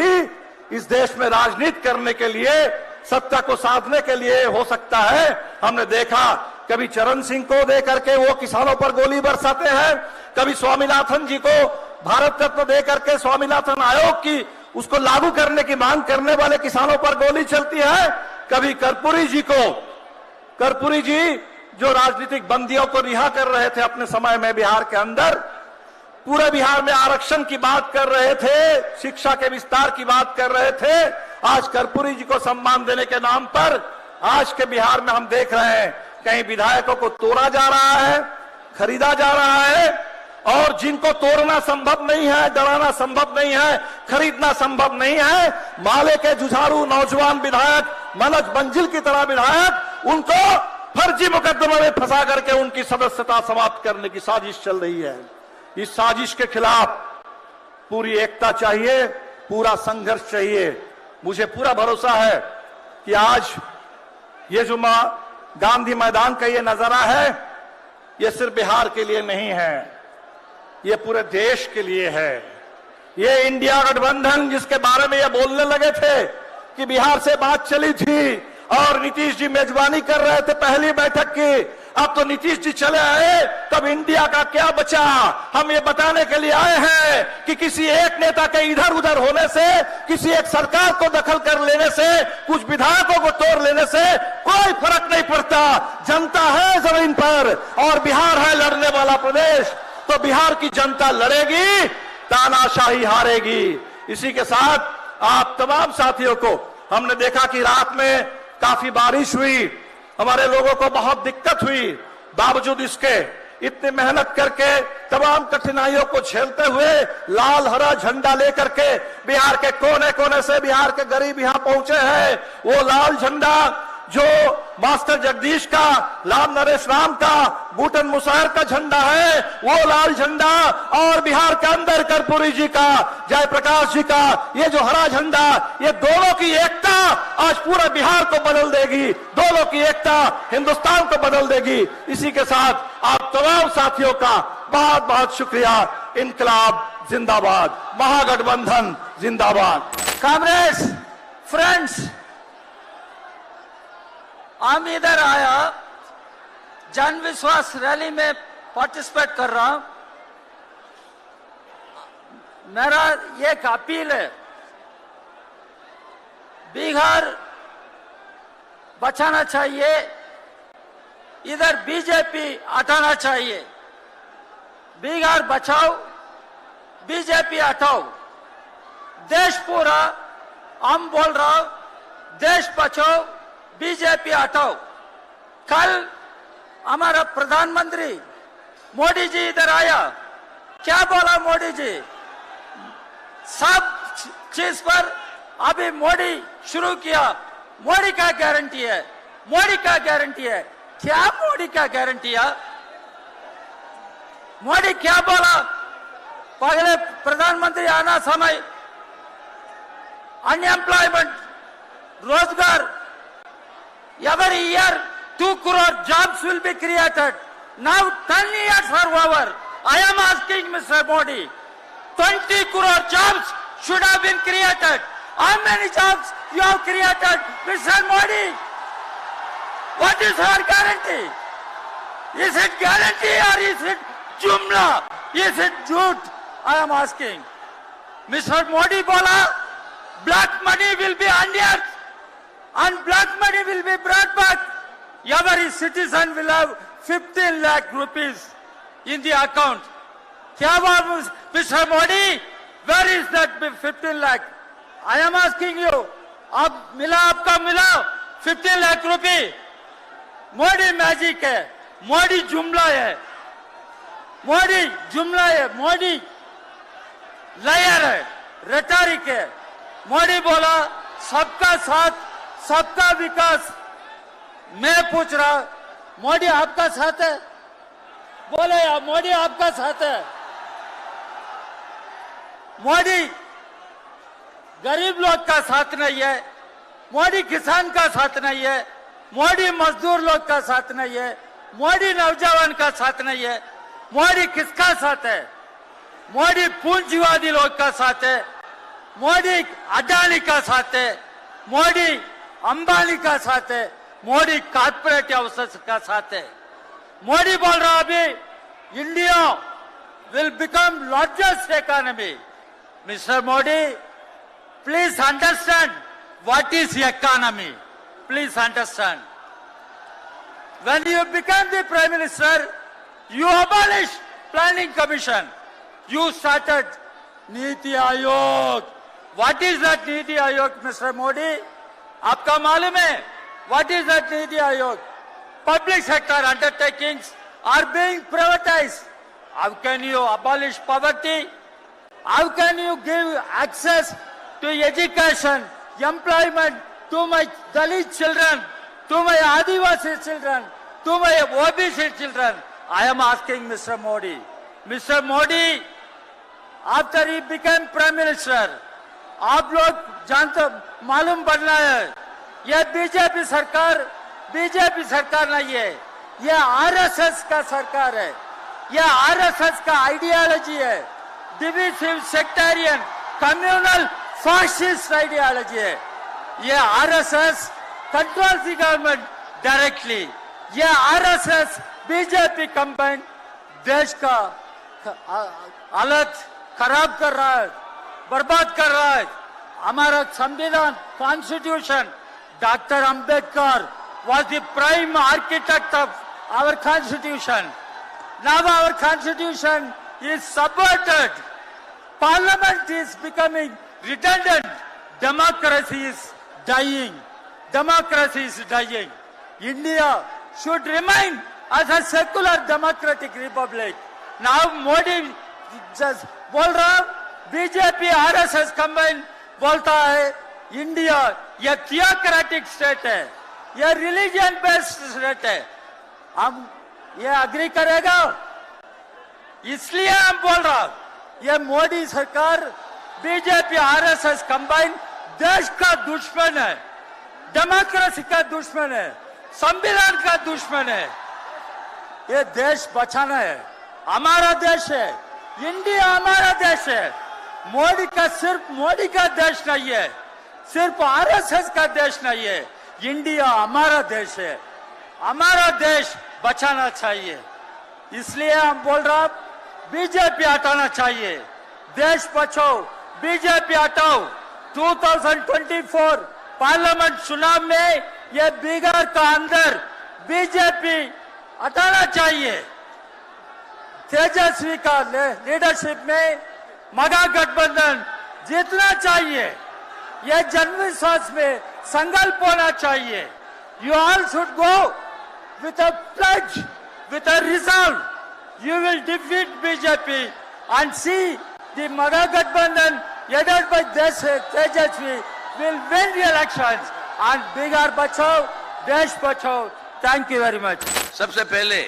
इस देश में राजनीति करने के लिए, सत्ता को साधने के लिए हो सकता है। हमने देखा कभी चरण सिंह को दे करके वो किसानों पर गोली बरसाते हैं, कभी स्वामीनाथन जी को भारत रत्न दे करके स्वामीनाथन आयोग की उसको लागू करने की मांग करने वाले किसानों पर गोली चलती है, कभी कर्पूरी जी को, कर्पूरी जी जो राजनीतिक बंदियों को रिहा कर रहे थे अपने समय में बिहार के अंदर, पूरे बिहार में आरक्षण की बात कर रहे थे, शिक्षा के विस्तार की बात कर रहे थे। आज कर्पूरी जी को सम्मान देने के नाम पर आज के बिहार में हम देख रहे हैं कहीं विधायकों को तोड़ा जा रहा है, खरीदा जा रहा है, और जिनको तोड़ना संभव नहीं है, डराना संभव नहीं है, खरीदना संभव नहीं है, माले के जुझारू नौजवान विधायक, मनोज मंजिल की तरह विधायक, उनको फर्जी मुकदमे में फंसा करके उनकी सदस्यता समाप्त करने की साजिश चल रही है। इस साजिश के खिलाफ पूरी एकता चाहिए, पूरा संघर्ष चाहिए। मुझे पूरा भरोसा है कि आज ये जो गांधी मैदान का ये नजारा है, ये सिर्फ बिहार के लिए नहीं है, ये पूरे देश के लिए है। ये इंडिया गठबंधन जिसके बारे में ये बोलने लगे थे कि बिहार से बात चली थी और नीतीश जी मेजबानी कर रहे थे पहली बैठक की, अब तो नीतीश जी चले आए, तब इंडिया का क्या बचा? हम ये बताने के लिए आए हैं कि किसी एक नेता के इधर उधर होने से, किसी एक सरकार को दखल कर लेने से, कुछ विधायकों को तोड़ लेने से कोई फर्क नहीं पड़ता। जनता है जमीन पर और बिहार है लड़ने वाला प्रदेश, तो बिहार की जनता लड़ेगी, तानाशाही हारेगी। इसी के साथ आप तमाम साथियों को हमने देखा कि रात में काफी बारिश हुई, हमारे लोगों को बहुत दिक्कत हुई, बावजूद इसके इतनी मेहनत करके तमाम कठिनाइयों को झेलते हुए लाल हरा झंडा लेकर के बिहार के कोने कोने से बिहार के गरीब यहां पहुंचे हैं। वो लाल झंडा जो मास्टर जगदीश का, राम नरेश राम का, बूटन मुसाहिर का झंडा है, वो लाल झंडा और बिहार के अंदर कर्पूरी जी का, जयप्रकाश जी का ये जो हरा झंडा, ये दोनों की एकता आज पूरा बिहार को बदल देगी, दोनों की एकता हिंदुस्तान को बदल देगी। इसी के साथ आप तमाम साथियों का बहुत बहुत शुक्रिया। इनकलाब जिंदाबाद, महागठबंधन जिंदाबाद। कांग्रेस फ्रेंड्स, हम इधर आया, जन विश्वास रैली में पार्टिसिपेट कर रहा हूं। मेरा एक अपील है, बिहार बचाना चाहिए, इधर बीजेपी हटाना चाहिए। बिहार बचाओ, बीजेपी हटाओ। देश पूरा हम बोल रहा हूं, देश बचाओ, बीजेपी हटाओ। कल हमारा प्रधानमंत्री मोदी जी इधर आया, क्या बोला मोदी जी? सब चीज पर अभी मोदी शुरू किया, मोदी का गारंटी है, मोदी का गारंटी है। क्या मोदी का गारंटी है? मोदी क्या बोला? पहले प्रधानमंत्री आना समय अनएम्प्लॉयमेंट, रोजगार, every year 2 crore jobs will be created. Now 10 years are over. I am asking Mr. Modi, 20 crore jobs should have been created. How many jobs you have created, Mr. Modi? What is your guarantee? Is it guarantee or is it jumla? Is it jhoot? I am asking. Mr. Modi bola, black money will be unearthed and black money will be brought back. Every citizen will have 15 lakh rupees in the account. Kya baat, Mr. Modi? Where is that 15 lakh? I am asking you. अब मिला, आपका मिला 15 लाख रुपए? मोदी मैजिक है, मोदी जुमला है, मोदी जुमला है, मोदी लायर है, रेटोरिक है। मोदी बोला सबका साथ, सबका विकास। मैं पूछ रहा, मोदी आपका साथ है? बोले मोदी आपका साथ है? मोदी गरीब लोग का साथ नहीं है, मोदी किसान का साथ नहीं है, मोदी मजदूर लोग का साथ नहीं है, मोदी नौजवान का साथ नहीं है। मोदी किसका साथ है? मोदी पूंजीवादी लोग का साथ है, मोदी अडानी का साथ है, मोदी अंबानी का साथ है, मोदी कॉर्पोरेट हाउसेस का साथ है। मोदी बोल रहा अभी India will become largest economy. Mister Modi, please understand what is economy, please understand. When you became the Prime Minister, you abolished Planning Commission. You started Niti Aayog. What is that Niti Aayog, Mr. Modi? आपका मालूम है? What is that Niti Aayog? Public sector undertakings are being privatized. How can you abolish poverty? How can you give access to education, employment to my Dalit children, to my Adivasi children, to my OBC children? I am asking Mr. Modi. Mr. Modi, after he became Prime Minister, आप लोग जानते मालूम बनना है, यह बीजेपी सरकार नहीं है, यह आरएसएस का सरकार है, यह आरएसएस का आइडियोलॉजी है, divisive sectarian communal fascist ideology है। यह RSS control the government directly. यह आरएसएस बीजेपी कंबाइन देश का हालत खराब कर रहा है, बर्बाद कर रहा है। हमारा संविधान constitution, doctor Ambedkar was the prime architect of our constitution. Now our constitution is subverted. Parliament is becoming redundant. Democracy is dying. Democracy is dying. India should remain as a secular democratic republic. Now Modi just बोल रहा बीजेपी आरएसएस कंबाइन बोलता है इंडिया ये थियोक्रेटिक स्टेट है, ये रिलीजन बेस्ड स्टेट है। हम ये अग्री करेगा? इसलिए हम बोल रहा ये मोदी सरकार बीजेपी आरएसएस कंबाइन देश का दुश्मन है, डेमोक्रेसी का दुश्मन है, संविधान का दुश्मन है। ये देश बचाना है, हमारा देश है, इंडिया हमारा देश है। मोदी का सिर्फ मोदी का देश नहीं है, सिर्फ आरएसएस का देश नहीं है, इंडिया हमारा देश है। हमारा देश बचाना चाहिए, इसलिए हम बोल रहा बीजेपी हटाना चाहिए। देश बचाओ, बीजेपी हटाओ। 2024 पार्लियामेंट चुनाव में ये बिहार का अंदर बीजेपी हटाना चाहिए। तेजस्वी का लीडरशिप में महा गठबंधन जीतना चाहिए। यह जनविश्वास में संकल्प होना चाहिए। You all should go with a pledge, with a resolve. You will defeat BJP and see the Maha Gadbandhan headed by Tejasvi will win the elections and Bihar bachao, Desh bachao. Thank you very much. सबसे पहले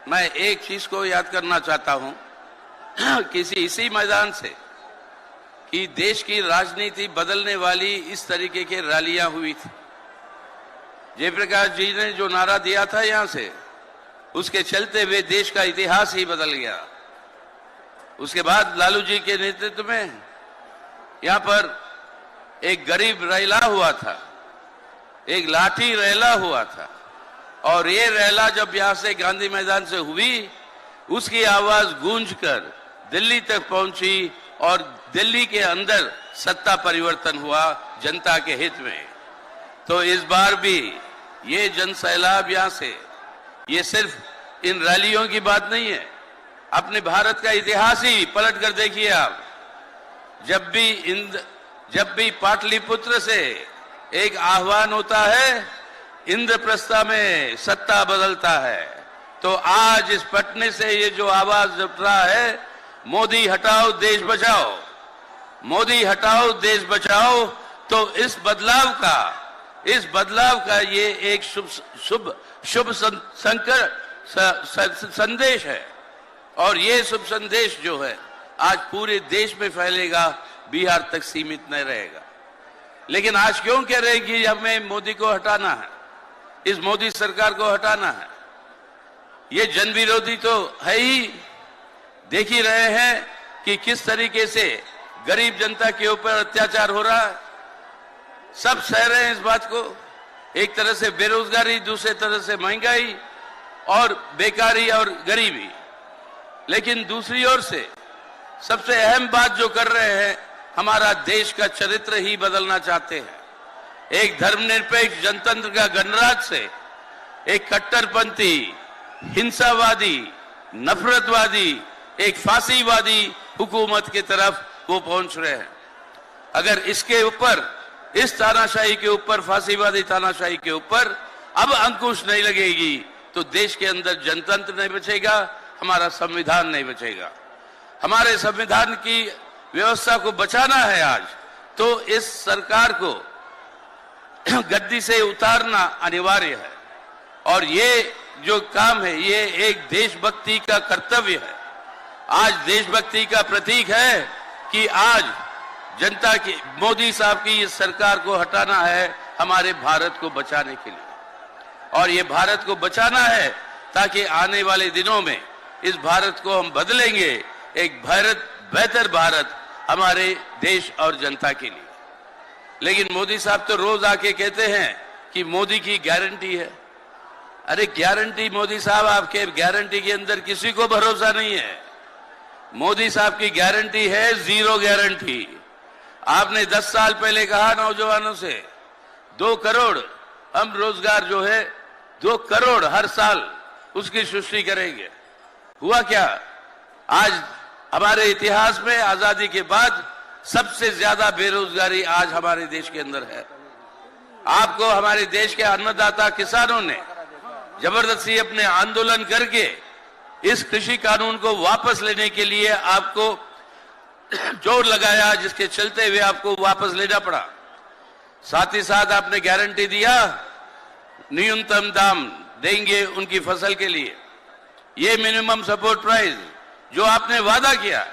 मैं एक चीज को याद करना चाहता हूं किसी इसी मैदान से कि देश की राजनीति बदलने वाली इस तरीके की रैलियां हुई थी। जयप्रकाश जी ने जो नारा दिया था यहां से, उसके चलते हुए देश का इतिहास ही बदल गया। उसके बाद लालू जी के नेतृत्व में यहां पर एक गरीब रैला हुआ था, एक लाठी रैला हुआ था, और ये रैला जब यहां से गांधी मैदान से हुई, उसकी आवाज गूंजकर दिल्ली तक पहुंची और दिल्ली के अंदर सत्ता परिवर्तन हुआ जनता के हित में। तो इस बार भी ये जन सैलाब यहां से, ये सिर्फ इन रैलियों की बात नहीं है, अपने भारत का इतिहास ही पलट कर देखिए आप। जब भी पाटलिपुत्र से एक आह्वान होता है, इंद्रप्रस्थ में सत्ता बदलता है। तो आज इस पटने से ये जो आवाज उठ रहा है, मोदी हटाओ देश बचाओ, मोदी हटाओ देश बचाओ, तो इस बदलाव का ये एक शुभ संदेश है। और ये शुभ संदेश जो है आज पूरे देश में फैलेगा, बिहार तक सीमित नहीं रहेगा। लेकिन आज क्यों कह रहे हैं कि हमें मोदी को हटाना है, इस मोदी सरकार को हटाना है? ये जन विरोधी तो है ही। देख ही रहे हैं कि किस तरीके से गरीब जनता के ऊपर अत्याचार हो रहा है। सब सह रहे हैं इस बात को। एक तरह से बेरोजगारी, दूसरे तरह से महंगाई और बेकारी और गरीबी। लेकिन दूसरी ओर से सबसे अहम बात जो कर रहे हैं, हमारा देश का चरित्र ही बदलना चाहते हैं। एक धर्मनिरपेक्ष जनतंत्र का गणराज्य से एक कट्टरपंथी, हिंसावादी, नफरतवादी, एक फांसीवादी हुकूमत की तरफ वो पहुंच रहे हैं। अगर इसके ऊपर, इस तानाशाही के ऊपर, फांसीवादी तानाशाही के ऊपर अब अंकुश नहीं लगेगी, तो देश के अंदर जनतंत्र नहीं बचेगा, हमारा संविधान नहीं बचेगा। हमारे संविधान की व्यवस्था को बचाना है आज, तो इस सरकार को गद्दी से उतारना अनिवार्य है। और ये जो काम है, ये एक देशभक्ति का कर्तव्य है। आज देशभक्ति का प्रतीक है कि आज जनता की, मोदी साहब की इस सरकार को हटाना है हमारे भारत को बचाने के लिए। और ये भारत को बचाना है ताकि आने वाले दिनों में इस भारत को हम बदलेंगे, एक बेहतर भारत हमारे देश और जनता के लिए। लेकिन मोदी साहब तो रोज आके कहते हैं कि मोदी की गारंटी है। अरे गारंटी मोदी साहब, आपके गारंटी के अंदर किसी को भरोसा नहीं है। मोदी साहब की गारंटी है जीरो गारंटी। आपने 10 साल पहले कहा नौजवानों से 2 करोड़ हम रोजगार जो है 2 करोड़ हर साल उसकी सृष्टि करेंगे। हुआ क्या? आज हमारे इतिहास में आजादी के बाद सबसे ज्यादा बेरोजगारी आज हमारे देश के अंदर है। आपको हमारे देश के अन्नदाता किसानों ने जबरदस्ती अपने आंदोलन करके इस कृषि कानून को वापस लेने के लिए आपको जोर लगाया, जिसके चलते हुए आपको वापस लेना पड़ा। साथ ही साथ आपने गारंटी दिया न्यूनतम दाम देंगे उनकी फसल के लिए। ये मिनिमम सपोर्ट प्राइस जो आपने वादा किया,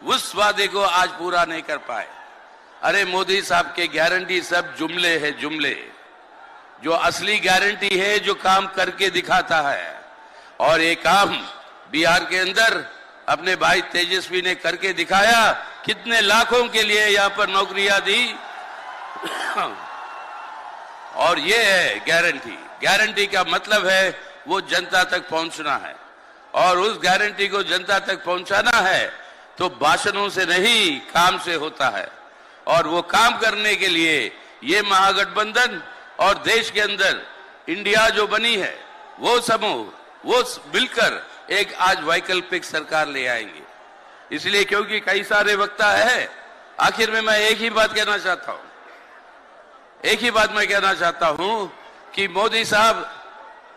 उस वादे को आज पूरा नहीं कर पाए। अरे मोदी साहब के गारंटी सब जुमले है, जुमले। जो असली गारंटी है जो काम करके दिखाता है, और ये काम बिहार के अंदर अपने भाई तेजस्वी ने करके दिखाया। कितने लाखों के लिए यहां पर नौकरियां दी, और ये है गारंटी। गारंटी का मतलब है वो जनता तक पहुंचना है, और उस गारंटी को जनता तक पहुंचाना है तो भाषणों से नहीं, काम से होता है। और वो काम करने के लिए ये महागठबंधन और देश के अंदर इंडिया जो बनी है, वो समूह वो मिलकर एक आज वैकल्पिक सरकार ले आएंगे। इसलिए क्योंकि कई सारे वक्ता है, आखिर में मैं एक ही बात कहना चाहता हूं, एक ही बात मैं कहना चाहता हूं कि मोदी साहब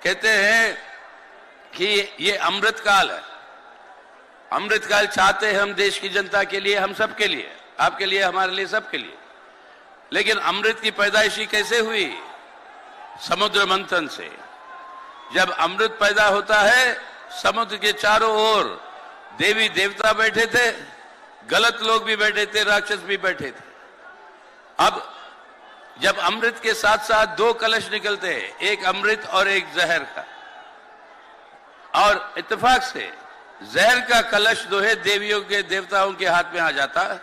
कहते हैं कि ये अमृत काल है। अमृत काल चाहते हैं हम देश की जनता के लिए, हम सबके लिए, आपके लिए, हमारे लिए, सबके लिए। लेकिन अमृत की पैदाइशी कैसे हुई? समुद्र मंथन से। जब अमृत पैदा होता है, समुद्र के चारों ओर देवी देवता बैठे थे, गलत लोग भी बैठे थे, राक्षस भी बैठे थे। अब जब अमृत के साथ साथ दो कलश निकलते हैं, एक अमृत और एक जहर का, और इत्तेफाक से जहर का कलश जो है देवियों के देवताओं के हाथ में आ जाता है,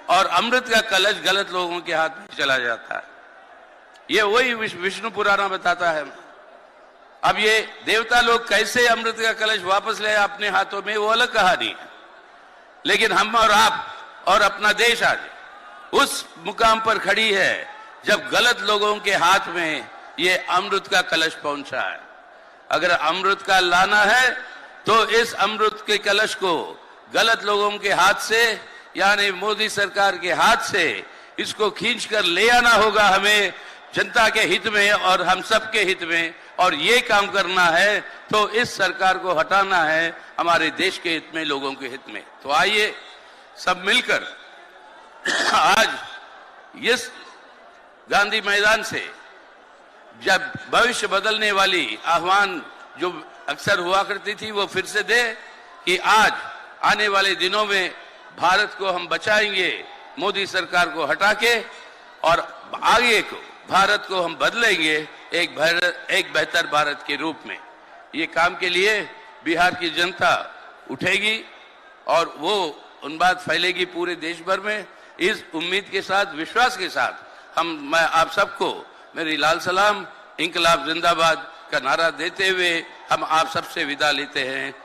और अमृत का कलश गलत लोगों के हाथ में चला जाता है। ये वही विष्णु पुराण बताता है। अब ये देवता लोग कैसे अमृत का कलश वापस ले अपने हाथों में, वो अलग कहानी है। लेकिन हम और आप और अपना देश आज उस मुकाम पर खड़ी है जब गलत लोगों के हाथ में ये अमृत का कलश पहुंचा है। अगर अमृत का लाना है तो इस अमृत के कलश को गलत लोगों के हाथ से, यानी मोदी सरकार के हाथ से, इसको खींचकर ले आना होगा हमें, जनता के हित में और हम सबके हित में। और ये काम करना है तो इस सरकार को हटाना है हमारे देश के हित में, लोगों के हित में। तो आइए सब मिलकर आज इस गांधी मैदान से जब भविष्य बदलने वाली आह्वान जो अक्सर हुआ करती थी वो फिर से दे कि आज आने वाले दिनों में भारत को हम बचाएंगे मोदी सरकार को हटा के, और आगे को भारत को हम बदलेंगे एक बेहतर भारत के रूप में। ये काम के लिए बिहार की जनता उठेगी और वो उन्माद फैलेगी पूरे देश भर में। इस उम्मीद के साथ, विश्वास के साथ मैं आप सबको मेरी लाल सलाम, इंकलाब जिंदाबाद का नारा देते हुए हम आप सबसे विदा लेते हैं।